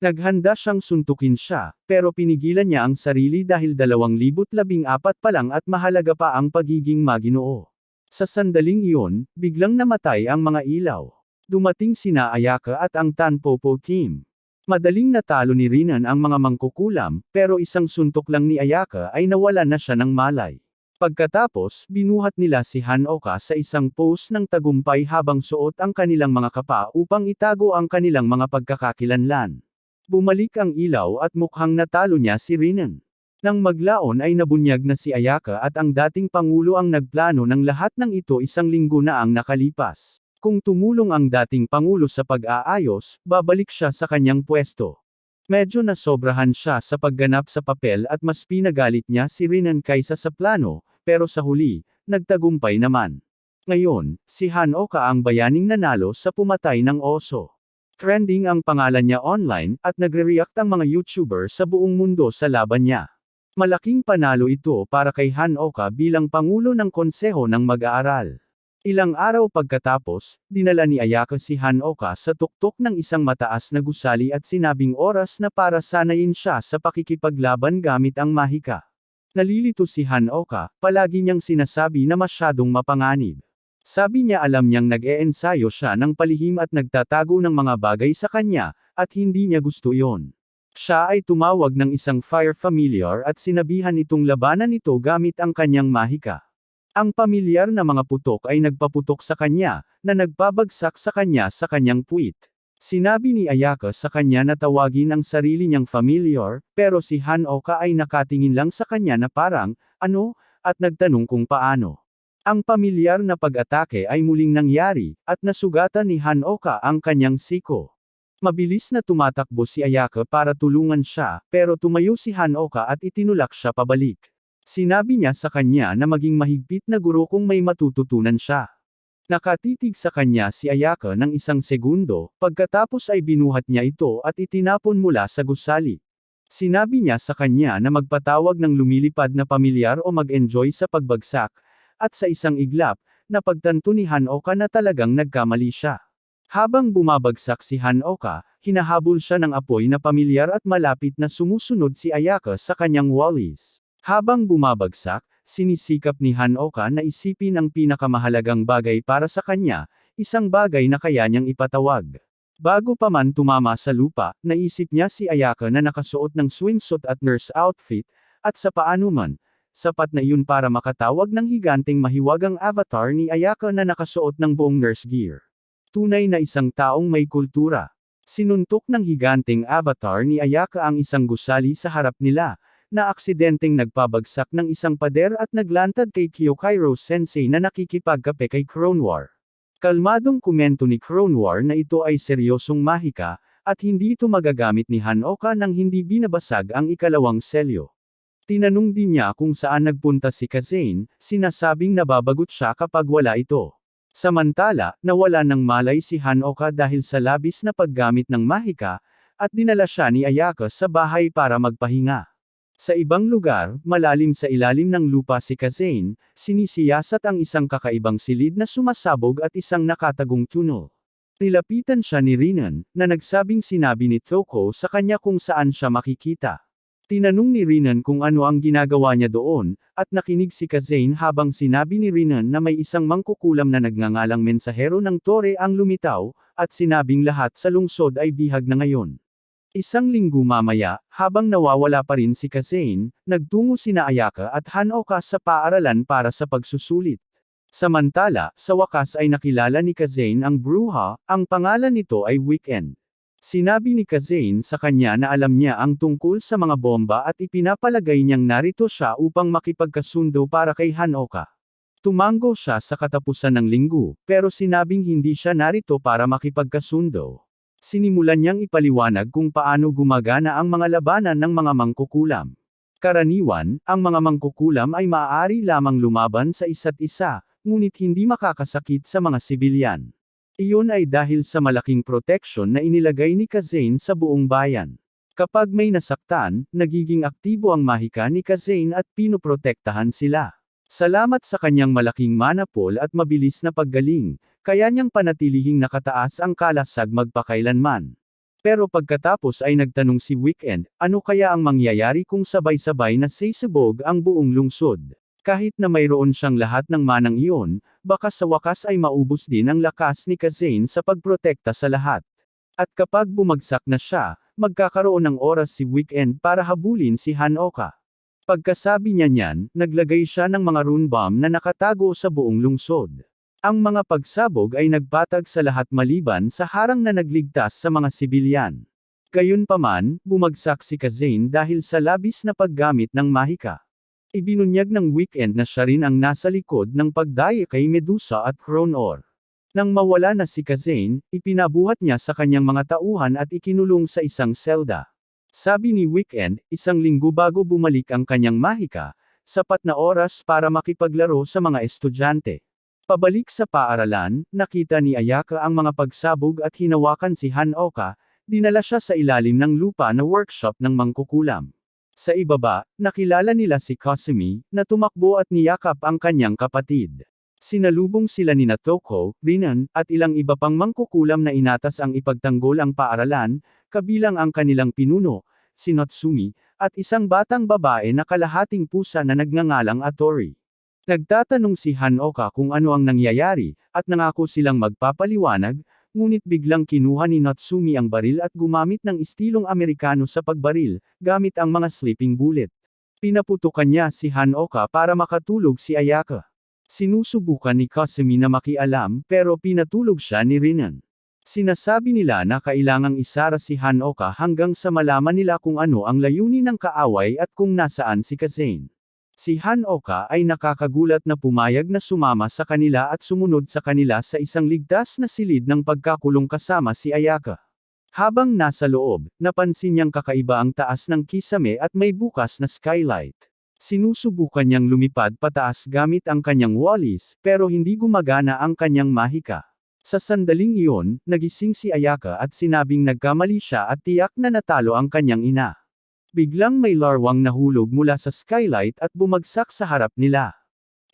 [SPEAKER 1] Naghanda siyang suntukin siya, pero pinigilan niya ang sarili dahil 2014 pa lang at mahalaga pa ang pagiging maginoo. Sa sandaling iyon, biglang namatay ang mga ilaw. Dumating sina Ayaka at ang Tanpopo team. Madaling natalo ni Rinan ang mga mangkukulam, pero isang suntok lang ni Ayaka ay nawalan na siya ng malay. Pagkatapos, binuhat nila si Hanoka sa isang pose ng tagumpay habang suot ang kanilang mga kapa upang itago ang kanilang mga pagkakakilanlan. Bumalik ang ilaw at mukhang natalo niya si Rinan. Nang maglaon ay nabunyag na si Ayaka at ang dating pangulo ang nagplano ng lahat ng ito 1 linggo na ang nakalipas. Kung tumulong ang dating pangulo sa pag-aayos, babalik siya sa kanyang pwesto. Medyo nasobrahan siya sa pagganap sa papel at mas pinagalit niya si Rinan kaysa sa plano, pero sa huli, nagtagumpay naman. Ngayon, si Hanoka ang bayaning nanalo sa pumatay ng oso. Trending ang pangalan niya online, at nagre-react ang mga YouTuber sa buong mundo sa laban niya. Malaking panalo ito para kay Hanoka bilang pangulo ng konseho ng mag-aaral. Ilang araw pagkatapos, dinala ni Ayaka si Hanoka sa tuktok ng isang mataas na gusali at sinabing oras na para sanayin siya sa pakikipaglaban gamit ang mahika. Nalilito si Hanoka, palagi niyang sinasabi na masyadong mapanganib. Sabi niya alam niyang nag-e-ensayo siya ng palihim at nagtatago ng mga bagay sa kanya, at hindi niya gusto iyon. Siya ay tumawag ng isang fire familiar at sinabihan itong labanan ito gamit ang kanyang mahika. Ang pamilyar na mga putok ay nagpaputok sa kanya, na nagpabagsak sa kanyang puwit. Sinabi ni Ayaka sa kanya na tawagin ang sarili niyang familiar, pero si Hanoka ay nakatingin lang sa kanya na parang, ano, at nagtanong kung paano. Ang pamilyar na pag-atake ay muling nangyari, at nasugatan ni Hanoka ang kanyang siko. Mabilis na tumatakbo si Ayaka para tulungan siya, pero tumayo si Hanoka at itinulak siya pabalik. Sinabi niya sa kanya na maging mahigpit na guro kung may matututunan siya. Nakatitig sa kanya si Ayaka ng 1 segundo, pagkatapos ay binuhat niya ito at itinapon mula sa gusali. Sinabi niya sa kanya na magpatawag ng lumilipad na pamilyar o mag-enjoy sa pagbagsak, at sa isang iglap, napagtanto ni Hanoka na talagang nagkamali siya. Habang bumabagsak si Hanoka, hinahabol siya ng apoy na pamilyar at malapit na sumusunod si Ayaka sa kanyang wallis. Habang bumabagsak, sinisikap ni Hanoka na isipin ang pinakamahalagang bagay para sa kanya, isang bagay na kaya niyang ipatawag. Bago pa man tumama sa lupa, naisip niya si Ayaka na nakasuot ng swimsuit at nurse outfit, at sa paano man, sapat na iyon para makatawag ng higanteng mahiwagang avatar ni Ayaka na nakasuot ng buong nurse gear. Tunay na isang taong may kultura. Sinuntok ng higanteng avatar ni Ayaka ang isang gusali sa harap nila, na aksidenteng nagpabagsak ng isang pader at naglantad kay Kyokairo Sensei na nakikipagkape kay Kronwar. Kalmadong komento ni Kronwar na ito ay seryosong mahika, at hindi ito magagamit ni Hanoka nang hindi binabasag ang ikalawang selyo. Tinanong din niya kung saan nagpunta si Kazane, sinasabing nababagot siya kapag wala ito. Samantala, nawala ng malay si Hanoka dahil sa labis na paggamit ng mahika, at dinala siya ni Ayaka sa bahay para magpahinga. Sa ibang lugar, malalim sa ilalim ng lupa si Kazane, sinisiyasat ang isang kakaibang silid na sumasabog at isang nakatagong tunnel. Nilapitan siya ni Rinan, na nagsabing sinabi ni Toko sa kanya kung saan siya makikita. Tinanong ni Rinan kung ano ang ginagawa niya doon, at nakinig si Kazane habang sinabi ni Rinan na may isang mangkukulam na nagngangalang mensahero ng tore ang lumitaw, at sinabing lahat sa lungsod ay bihag na ngayon. Isang linggo mamaya, habang nawawala pa rin si Kazane, nagtungo sina Ayaka at Hanoka sa paaralan para sa pagsusulit. Samantala, sa wakas ay nakilala ni Kazane ang bruha, ang pangalan nito ay Weekend. Sinabi ni Kazane sa kanya na alam niya ang tungkol sa mga bomba at ipinapalagay niyang narito siya upang makipagkasundo para kay Hanoka. Tumango siya sa katapusan ng linggo, pero sinabing hindi siya narito para makipagkasundo. Sinimulan niyang ipaliwanag kung paano gumagana ang mga labanan ng mga mangkukulam. Karaniwan, ang mga mangkukulam ay maaari lamang lumaban sa isa't isa, ngunit hindi makakasakit sa mga sibilyan. Iyon ay dahil sa malaking proteksyon na inilagay ni Kazane sa buong bayan. Kapag may nasaktan, nagiging aktibo ang mahika ni Kazane at pinoprotektahan sila. Salamat sa kanyang malaking manapol at mabilis na paggaling, kaya niyang panatilihing nakataas ang kalasag magpakailanman. Pero pagkatapos ay nagtanong si Weekend, ano kaya ang mangyayari kung sabay-sabay na sisibog ang buong lungsod? Kahit na mayroon siyang lahat ng manang iyon, baka sa wakas ay maubos din ang lakas ni Kazane sa pagprotekta sa lahat. At kapag bumagsak na siya, magkakaroon ng oras si Weekend para habulin si Hanoka. Pagkasabi niya niyan, naglagay siya ng mga rune bomb na nakatago sa buong lungsod. Ang mga pagsabog ay nagpatag sa lahat maliban sa harang na nagligtas sa mga sibilyan. Gayunpaman, bumagsak si Kazane dahil sa labis na paggamit ng mahika. Ibinunyag ng Weekend na siya rin ang nasa likod ng pagdaya kay Medusa at Kronor. Nang mawala na si Kazane, ipinabuhat niya sa kanyang mga tauhan at ikinulong sa isang selda. Sabi ni Weekend, isang linggo bago bumalik ang kanyang mahika, sapat na oras para makipaglaro sa mga estudyante. Pabalik sa paaralan, nakita ni Ayaka ang mga pagsabog at hinawakan si Hanoka, dinala siya sa ilalim ng lupa na workshop ng mangkukulam. Sa ibaba, nakilala nila si Kasumi, na tumakbo at niyakap ang kanyang kapatid. Sinalubong sila ni Toko, Rinan, at ilang iba pang mangkukulam na inatas ang ipagtanggol ang paaralan, kabilang ang kanilang pinuno, si Natsumi, at isang batang babae na kalahating pusa na nagngangalang Atori. Nagtatanong si Hanoka kung ano ang nangyayari, at nangako silang magpapaliwanag, ngunit biglang kinuha ni Natsumi ang baril at gumamit ng istilong Amerikano sa pagbaril, gamit ang mga sleeping bullet. Pinaputukan niya si Hanoka para makatulog si Ayaka. Sinusubukan ni Kasumi na makialam pero pinatulog siya ni Rinan. Sinasabi nila na kailangang isara si Hanoka hanggang sa malaman nila kung ano ang layunin ng kaaway at kung nasaan si Kazane. Si Hanoka ay nakakagulat na pumayag na sumama sa kanila at sumunod sa kanila sa isang ligtas na silid ng pagkakulong kasama si Ayaka. Habang nasa loob, napansin niyang kakaiba ang taas ng kisame at may bukas na skylight. Sinusubukan niyang lumipad pataas gamit ang kanyang wallis, pero hindi gumagana ang kanyang mahika. Sa sandaling iyon, nagising si Ayaka at sinabing nagkamali siya at tiyak na natalo ang kanyang ina. Biglang may larwang nahulog mula sa skylight at bumagsak sa harap nila.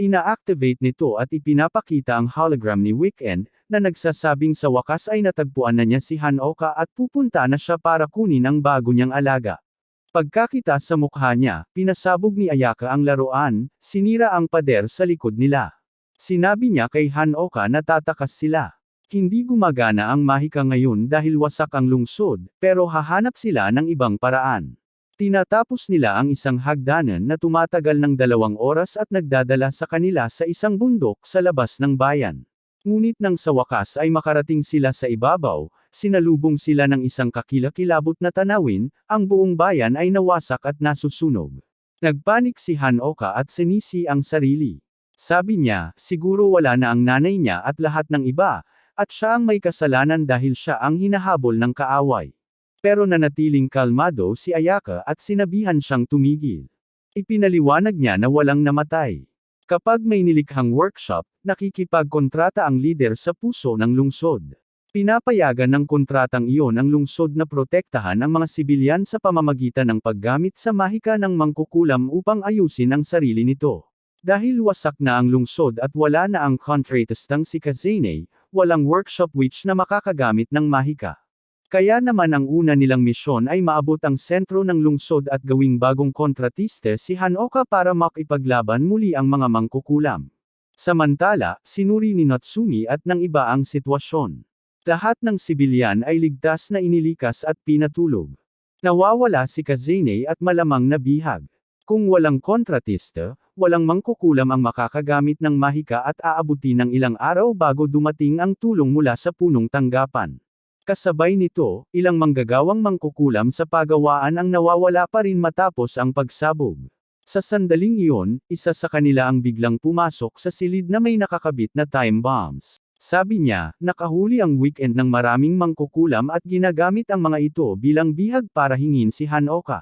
[SPEAKER 1] Ina-activate nito at ipinapakita ang hologram ni Weekend, na nagsasabing sa wakas ay natagpuan na niya si Hanoka at pupunta na siya para kunin ang bago niyang alaga. Pagkakita sa mukha niya, pinasabog ni Ayaka ang laruan, sinira ang pader sa likod nila. Sinabi niya kay Hanoka na tatakas sila. Hindi gumagana ang mahika ngayon dahil wasak ang lungsod, pero hahanap sila ng ibang paraan. Tinatapos nila ang isang hagdanan na tumatagal ng 2 oras at nagdadala sa kanila sa isang bundok sa labas ng bayan. Ngunit nang sa wakas ay makarating sila sa ibabaw, sinalubong sila ng isang kakilakilabot na tanawin, ang buong bayan ay nawasak at nasusunog. Nagpanik si Hanoka at sinisi ang sarili. Sabi niya, siguro wala na ang nanay niya at lahat ng iba, at siya ang may kasalanan dahil siya ang hinahabol ng kaaway. Pero nanatiling kalmado si Ayaka at sinabihan siyang tumigil. Ipinaliwanag niya na walang namatay. Kapag may nilikhang workshop, nakikipagkontrata ang lider sa puso ng lungsod. Pinapayagan ng kontratang iyon ang lungsod na protektahan ang mga sibilyan sa pamamagitan ng paggamit sa mahika ng mangkukulam upang ayusin ang sarili nito. Dahil wasak na ang lungsod at wala na ang kontratistang si Kazene, walang workshop witch na makakagamit ng mahika. Kaya naman ang una nilang misyon ay maabot ang sentro ng lungsod at gawing bagong kontratiste si Hanoka para makipaglaban muli ang mga mangkukulam. Samantala, sinuri ni Natsumi at ng iba ang sitwasyon. Lahat ng sibilyan ay ligtas na inilikas at pinatulog. Nawawala si Kazene at malamang na bihag. Kung walang kontratista, walang mangkukulam ang makakagamit ng mahika at aabuti ng ilang araw bago dumating ang tulong mula sa punong tanggapan. Kasabay nito, ilang manggagawang mangkukulam sa pagawaan ang nawawala pa rin matapos ang pagsabog. Sa sandaling iyon, isa sa kanila ang biglang pumasok sa silid na may nakakabit na time bombs. Sabi niya, nakahuli ang weekend ng maraming mangkukulam at ginagamit ang mga ito bilang bihag para hingin si Hanoka.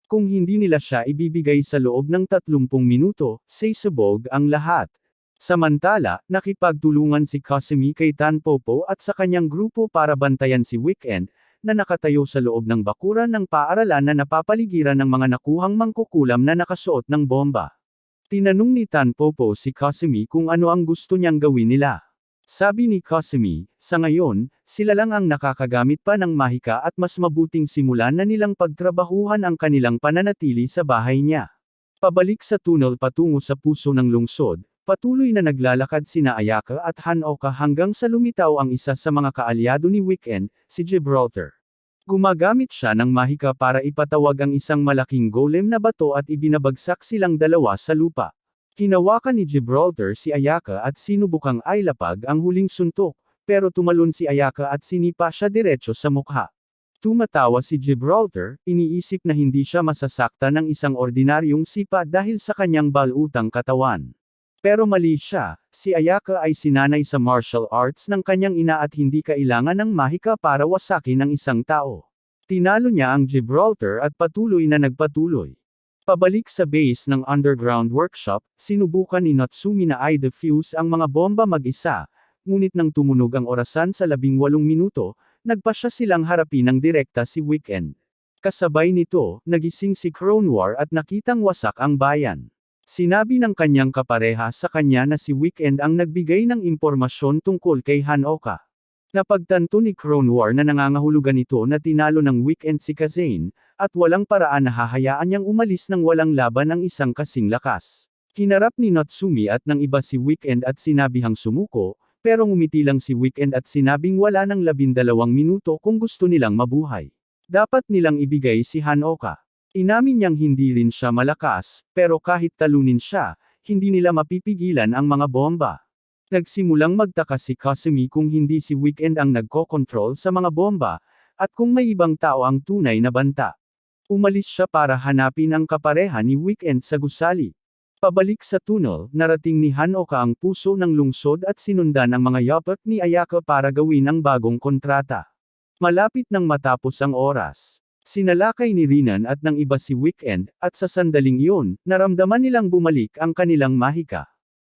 [SPEAKER 1] Kung hindi nila siya ibibigay sa loob ng 30 minuto, sasabog ang lahat. Samantala, nakipagtulungan si Kasumi kay Tanpopo at sa kanyang grupo para bantayan si Weekend, na nakatayo sa loob ng bakuran ng paaralan na napapaligiran ng mga nakuhang mangkukulam na nakasuot ng bomba. Tinanong ni Tanpopo si Kasumi kung ano ang gusto niyang gawin nila. Sabi ni Kasumi, sa ngayon, sila lang ang nakakagamit pa ng mahika at mas mabuting simulan na nilang pagtrabahuhan ang kanilang pananatili sa bahay niya. Pabalik sa tunnel patungo sa puso ng lungsod, patuloy na naglalakad sina Ayaka at Hanoka hanggang sa lumitaw ang isa sa mga kaalyado ni Weekend, si Gibraltar. Gumagamit siya ng mahika para ipatawag ang isang malaking golem na bato at ibinabagsak silang dalawa sa lupa. Hinawakan ni Gibraltar si Ayaka at sinubukang ailapag ang huling suntok, pero tumalon si Ayaka at sinipa siya diretso sa mukha. Tumatawa si Gibraltar, iniisip na hindi siya masasakta ng isang ordinaryong sipa dahil sa kanyang balutang katawan. Pero mali siya, si Ayaka ay sinanay sa martial arts ng kanyang ina at hindi kailangan ng mahika para wasakin ang isang tao. Tinalo niya ang Gibraltar at patuloy na nagpatuloy. Pabalik sa base ng underground workshop, sinubukan ni Natsumi na i-defuse ang mga bomba mag-isa, ngunit nang tumunog ang orasan sa 18 minuto, nagpasya silang harapin ng direkta si Weekend. Kasabay nito, nagising si Cronwar at nakitang wasak ang bayan. Sinabi ng kanyang kapareha sa kanya na si Weekend ang nagbigay ng impormasyon tungkol kay Hanoka. Napagtanto ni Cronwar na nangangahulugan ito na tinalo ng Weekend si Kazane, at walang paraan na hahayaan niyang umalis nang walang laban ang isang kasing lakas. Hinarap ni Natsumi at ng iba si Weekend at sinabihang sumuko, pero ngumiti lang si Weekend at sinabing wala ng 12 minuto kung gusto nilang mabuhay. Dapat nilang ibigay si Hanoka. Inamin niyang hindi rin siya malakas, pero kahit talunin siya, hindi nila mapipigilan ang mga bomba. Nagsimulang magtaka si Kasumi kung hindi si Weekend ang nagkokontrol sa mga bomba, at kung may ibang tao ang tunay na banta. Umalis siya para hanapin ang kapareha ni Weekend sa gusali. Pabalik sa tunnel, narating ni Hanoka ang puso ng lungsod at sinundan ang mga yapak ni Ayaka para gawin ang bagong kontrata. Malapit nang matapos ang oras. Sinalakay ni Rinan at ng iba si Weekend, at sa sandaling iyon, naramdaman nilang bumalik ang kanilang mahika.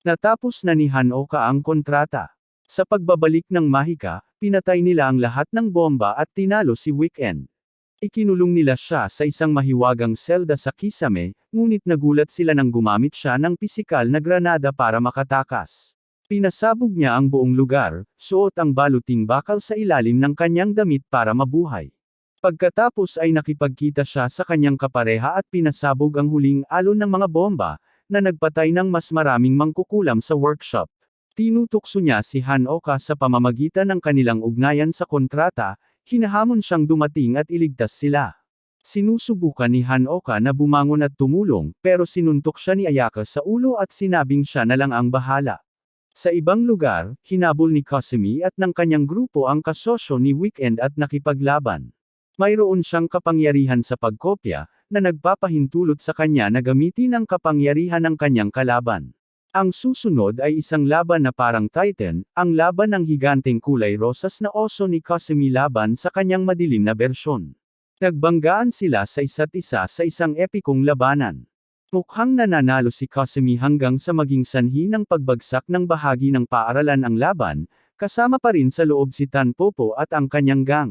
[SPEAKER 1] Natapos na ni Hanoka ang kontrata. Sa pagbabalik ng mahika, pinatay nila ang lahat ng bomba at tinalo si Weekend. Ikinulong nila siya sa isang mahiwagang selda sa Kisame, ngunit nagulat sila nang gumamit siya ng pisikal na granada para makatakas. Pinasabog niya ang buong lugar, suot ang baluting bakal sa ilalim ng kanyang damit para mabuhay. Pagkatapos ay nakipagkita siya sa kanyang kapareha at pinasabog ang huling alon ng mga bomba, na nagpatay ng mas maraming mangkukulam sa workshop. Tinutukso niya si Hanoka sa pamamagitan ng kanilang ugnayan sa kontrata, hinahamon siyang dumating at iligtas sila. Sinusubukan ni Hanoka na bumangon at tumulong, pero sinuntok siya ni Ayaka sa ulo at sinabing siya na lang ang bahala. Sa ibang lugar, hinabol ni Kasumi at ng kanyang grupo ang kasosyo ni Weekend at nakipaglaban. Mayroon siyang kapangyarihan sa pagkopya, na nagpapahintulot sa kanya na gamitin ang kapangyarihan ng kanyang kalaban. Ang susunod ay isang laban na parang Titan, ang laban ng higanteng kulay rosas na oso ni Kasumi laban sa kanyang madilim na bersyon. Nagbanggaan sila sa isa't isa sa isang epikong labanan. Mukhang nananalo si Kasumi hanggang sa maging sanhi ng pagbagsak ng bahagi ng paaralan ang laban, Kasama pa rin sa loob si Tanpopo at ang kanyang gang.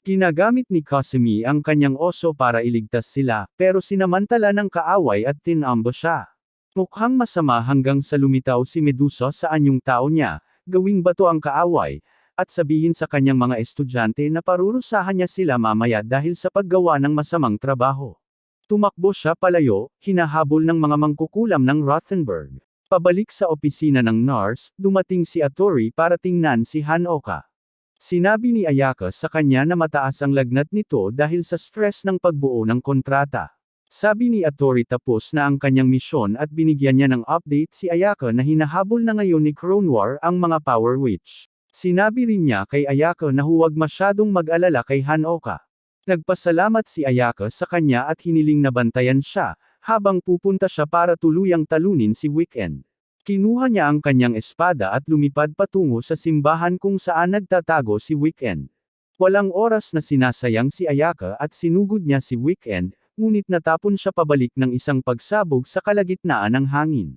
[SPEAKER 1] Ginagamit ni Kasumi ang kanyang oso para iligtas sila, pero sinamantala ng kaaway at tinambush siya. Mukhang masama hanggang sa lumitaw si Medusa sa anyong tao niya, gawing bato ang kaaway, at sabihin sa kanyang mga estudyante na parurusahan niya sila mamaya dahil sa paggawa ng masamang trabaho. Tumakbo siya palayo, hinahabol ng mga mangkukulam ng Rothenburg. Pabalik sa opisina ng NARS, dumating si Atori para tingnan si Hanoka. Sinabi ni Ayaka sa kanya na mataas ang lagnat nito dahil sa stress ng pagbuo ng kontrata. Sabi ni Atori tapos na ang kanyang misyon at binigyan niya ng update si Ayaka na hinahabol na ngayon ni Kronwar ang mga Power Witch. Sinabi rin niya kay Ayaka na huwag masyadong mag-alala kay Hanoka. Nagpasalamat si Ayaka sa kanya at hiniling na bantayan siya, habang pupunta siya para tuluyang talunin si Weekend. Kinuha niya ang kanyang espada at lumipad patungo sa simbahan kung saan nagtatago si Weekend. Walang oras na sinasayang si Ayaka at sinugod niya si Weekend, ngunit natapon siya pabalik ng isang pagsabog sa kalagitnaan ng hangin.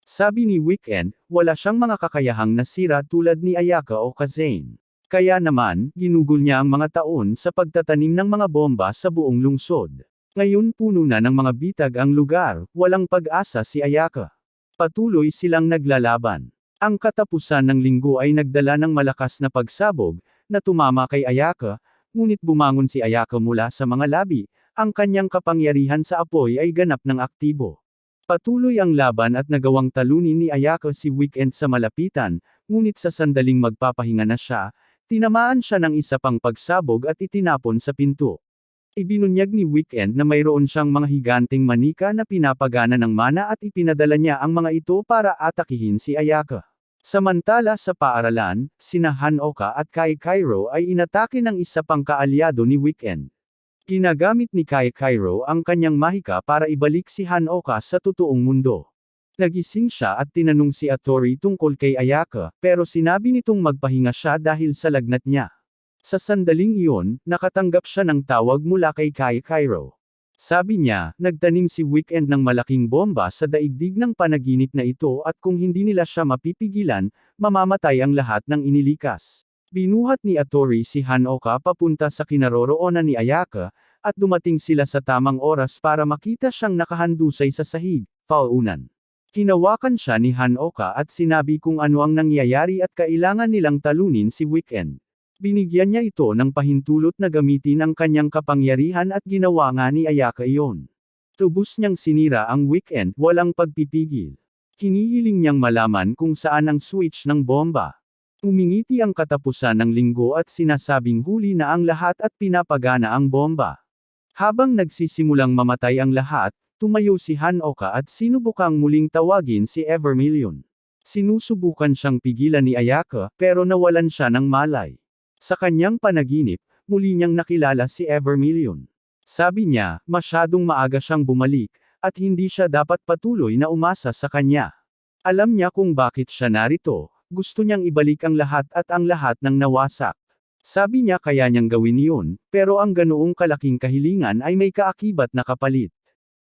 [SPEAKER 1] Sabi ni Weekend, wala siyang mga kakayahang nasira tulad ni Ayaka o Kazane. Kaya naman, ginugol niya ang mga taon sa pagtatanim ng mga bomba sa buong lungsod. Ngayon puno na ng mga bitag ang lugar, walang pag-asa si Ayaka. Patuloy silang naglalaban. Ang katapusan ng linggo ay nagdala ng malakas na pagsabog, na tumama kay Ayaka, ngunit bumangon si Ayaka mula sa mga labi, ang kanyang kapangyarihan sa apoy ay ganap ng aktibo. Patuloy ang laban at nagawang talunin ni Ayaka si Weekend sa malapitan, ngunit sa sandaling magpapahinga na siya, tinamaan siya ng isa pang pagsabog at itinapon sa pinto. Ibinunyag ni Weekend na mayroon siyang mga higanting manika na pinapagana ng mana at ipinadala niya ang mga ito para atakihin si Ayaka. Samantala sa paaralan, sina Hanoka at Kai Kairo ay inatake ng isa pang kaalyado ni Weekend. Ginagamit ni Kai Kairo ang kanyang mahika para ibalik si Hanoka sa totoong mundo. Nagising siya at tinanong si Atori tungkol kay Ayaka, pero sinabi nitong magpahinga siya dahil sa lagnat niya. Sa sandaling iyon, nakatanggap siya ng tawag mula kay Kai Kairo. Sabi niya, nagtanim si Weekend ng malaking bomba sa daigdig ng panaginip na ito at kung hindi nila siya mapipigilan, mamamatay ang lahat ng inilikas. Binuhat ni Atori si Hanoka papunta sa kinaroroonan ni Ayaka, at dumating sila sa tamang oras para makita siyang nakahandusay sa sahig, paunan. Hinawakan siya ni Hanoka at sinabi kung ano ang nangyayari at kailangan nilang talunin si Weekend. Binigyan niya ito ng pahintulot na gamitin ang kanyang kapangyarihan at ginawa nga ni Ayaka iyon. Tubos niyang sinira ang Weekend, walang pagpipigil. Hinihiling niyang malaman kung saan ang switch ng bomba. Umingiti ang katapusan ng linggo at sinasabing huli na ang lahat at pinapagana ang bomba. Habang nagsisimulang mamatay ang lahat, tumayo si Hanoka at sinubukang muling tawagin si Evermillion. Sinusubukan siyang pigilan ni Ayaka, pero nawalan siya ng malay. Sa kanyang panaginip, muli niyang nakilala si Evermillion. Sabi niya, masyadong maaga siyang bumalik, at hindi siya dapat patuloy na umasa sa kanya. Alam niya kung bakit siya narito, gusto niyang ibalik ang lahat at ang lahat ng nawasak. Sabi niya kaya niyang gawin iyon, pero ang ganoong kalaking kahilingan ay may kaakibat na kapalit.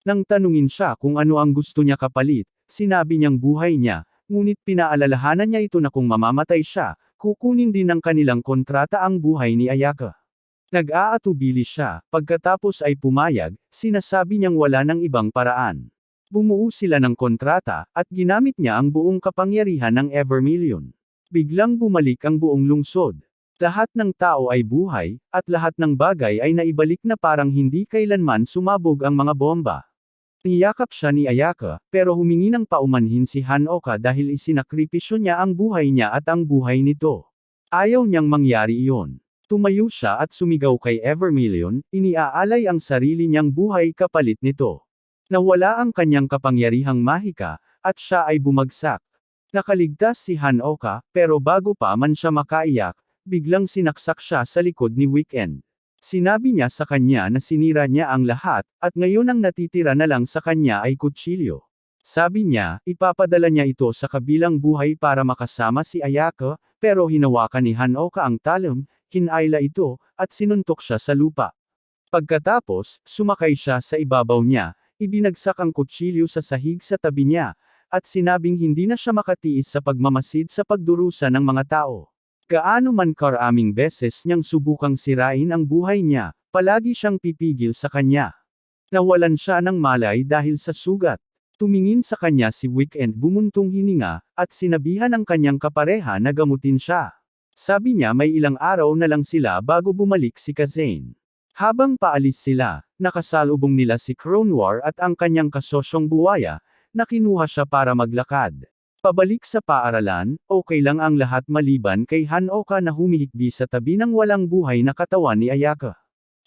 [SPEAKER 1] Nang tanungin siya kung ano ang gusto niya kapalit, sinabi niyang buhay niya, ngunit pinaalalahanan niya ito na kung mamamatay siya, kukunin din ng kanilang kontrata ang buhay ni Ayaka. Nag-aatubili siya, pagkatapos ay pumayag, sinasabi niyang wala ng ibang paraan. Bumuo sila ng kontrata, at ginamit niya ang buong kapangyarihan ng Evermillion. Biglang bumalik ang buong lungsod. Lahat ng tao ay buhay, at lahat ng bagay ay naibalik na parang hindi kailanman sumabog ang mga bomba. Niyakap siya ni Ayaka, pero humingi ng paumanhin si Hanoka dahil isinakripisyo niya ang buhay niya at ang buhay nito. Ayaw niyang mangyari iyon. Tumayo siya at sumigaw kay Evermillion, iniaalay ang sarili niyang buhay kapalit nito. Nawala ang kanyang kapangyarihang mahika, at siya ay bumagsak. Nakaligtas si Hanoka, pero bago pa man siya makaiyak, biglang sinaksak siya sa likod ni Weekend. Sinabi niya sa kanya na sinira niya ang lahat, at ngayon ang natitira na lang sa kanya ay kutsilyo. Sabi niya, ipapadala niya ito sa kabilang buhay para makasama si Ayaka, pero hinawakan ni Hanoka ang talon, hinayla ito, at sinuntok siya sa lupa. Pagkatapos, sumakay siya sa ibabaw niya, ibinagsak ang kutsilyo sa sahig sa tabi niya, at sinabing hindi na siya makatiis sa pagmamasid sa pagdurusa ng mga tao. Gaano man karaming beses niyang subukang sirain ang buhay niya, palagi siyang pipigil sa kanya. Nawalan siya ng malay dahil sa sugat. Tumingin sa kanya si Weekend bumuntong hininga, at sinabihan ang kanyang kapareha na gamutin siya. Sabi niya may ilang araw na lang sila bago bumalik si Kazane. Habang paalis sila, nakasalubong nila si Kronwar at ang kanyang kasosyong buwaya, na kinuha siya para maglakad. Pabalik sa paaralan, okay lang ang lahat maliban kay Hanoka na humihikbi sa tabi ng walang buhay na katawan ni Ayaka.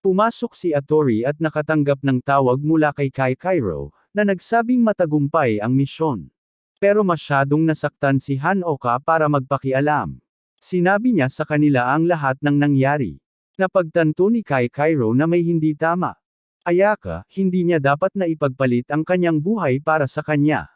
[SPEAKER 1] Pumasok si Atori at nakatanggap ng tawag mula kay Kairo, na nagsabing matagumpay ang misyon. Pero masyadong nasaktan si Hanoka para magpakialam. Sinabi niya sa kanila ang lahat ng nangyari. Napagtanto ni Kairo na may hindi tama. Ayaka, hindi niya dapat na ipagpalit ang kanyang buhay para sa kanya.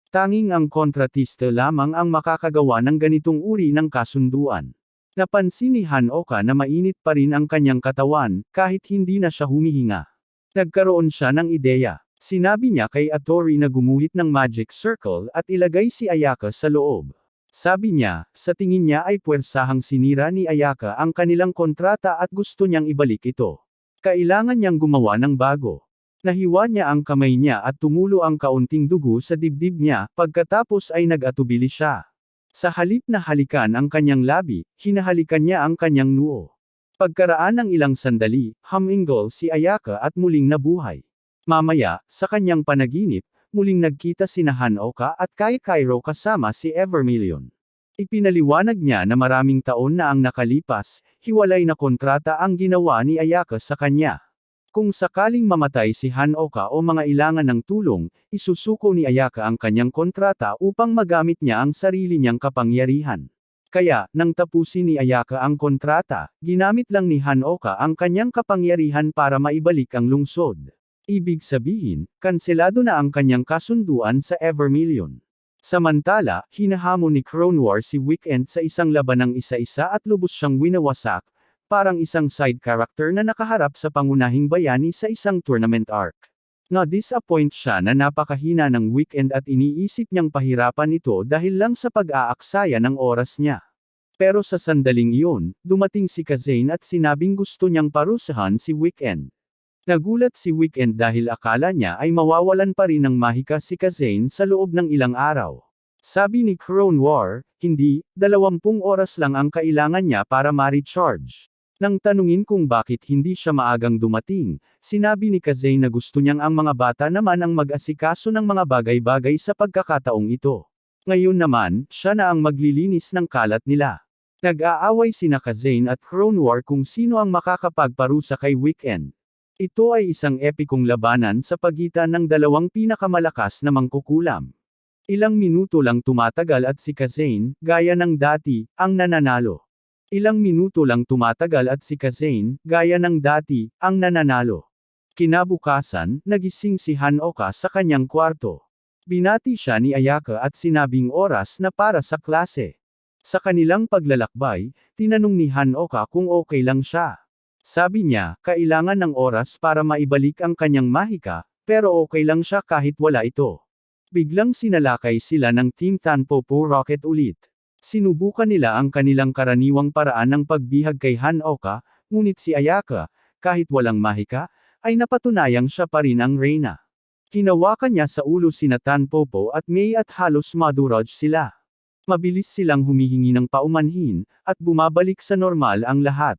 [SPEAKER 1] Tanging ang kontratista lamang ang makakagawa ng ganitong uri ng kasunduan. Napansin ni Hanoka na mainit pa rin ang kanyang katawan, kahit hindi na siya humihinga. Nagkaroon siya ng ideya. Sinabi niya kay Atori na gumuhit ng magic circle at ilagay si Ayaka sa loob. Sabi niya, sa tingin niya ay puwersahang sinira ni Ayaka ang kanilang kontrata at gusto niyang ibalik ito. Kailangan niyang gumawa ng bago. Nahiwa niya ang kamay niya at tumulo ang kaunting dugo sa dibdib niya, pagkatapos ay nag-atubili siya. Sa halip na halikan ang kanyang labi, hinahalikan niya ang kanyang noo. Pagkaraan ng ilang sandali, humingal si Ayaka at muling nabuhay. Mamaya, sa kanyang panaginip, muling nagkita sina Hanoka at Kairo kasama si Evermillion. Ipinaliwanag niya na maraming taon na ang nakalipas, hiwalay na kontrata ang ginawa ni Ayaka sa kanya. Kung sakaling mamatay si Hanoka o mangailangan ng tulong, isusuko ni Ayaka ang kanyang kontrata upang magamit niya ang sarili niyang kapangyarihan. Kaya, nang tapusin ni Ayaka ang kontrata, ginamit lang ni Hanoka ang kanyang kapangyarihan para maibalik ang lungsod. Ibig sabihin, kanselado na ang kanyang kasunduan sa Evermillion. Samantala, hinahamon ni Kronwar si Weekend sa isang laban ng isa-isa at lubos siyang winawasak, parang isang side character na nakaharap sa pangunahing bayani sa isang tournament arc. Na-disappoint siya na napakahina ng Weekend at iniisip niyang pahirapan ito dahil lang sa pag-aaksaya ng oras niya. Pero sa sandaling iyon, dumating si Kazane at sinabing gusto niyang parusahan si Weekend. Nagulat si Weekend dahil akala niya ay mawawalan pa rin ng mahika si Kazane sa loob ng ilang araw. Sabi ni Kronwar, hindi, 20 oras lang ang kailangan niya para ma-recharge. Nang tanungin kung bakit hindi siya maagang dumating, sinabi ni Kazane na gusto niyang ang mga bata naman ang mag-asikaso ng mga bagay-bagay sa pagkakataong ito. Ngayon naman, siya na ang maglilinis ng kalat nila. Nag-aaway sina Kazane at Kronwar kung sino ang makakapagparusa kay Weekend. Ito ay isang epikong labanan sa pagitan ng dalawang pinakamalakas na mangkukulam. Ilang minuto lang tumatagal at si Kazane, gaya ng dati, ang nananalo. Ilang minuto lang tumatagal at si Kazane, gaya ng dati, ang nananalo. Kinabukasan, nagising si Hanoka sa kanyang kwarto. Binati siya ni Ayaka at sinabing oras na para sa klase. Sa kanilang paglalakbay, tinanong ni Hanoka kung okay lang siya. Sabi niya, kailangan ng oras para maibalik ang kanyang mahika, pero okay lang siya kahit wala ito. Biglang sinalakay sila ng Team Tanpopo Rocket ulit. Sinubukan nila ang kanilang karaniwang paraan ng pagbihag kay Hanoka, ngunit si Ayaka, kahit walang mahika, ay napatunayang siya pa rin ang reyna. Hinawakan niya sa ulo sina Tanpopo at Mei at halos madurog sila. Mabilis silang humihingi ng paumanhin, at bumabalik sa normal ang lahat.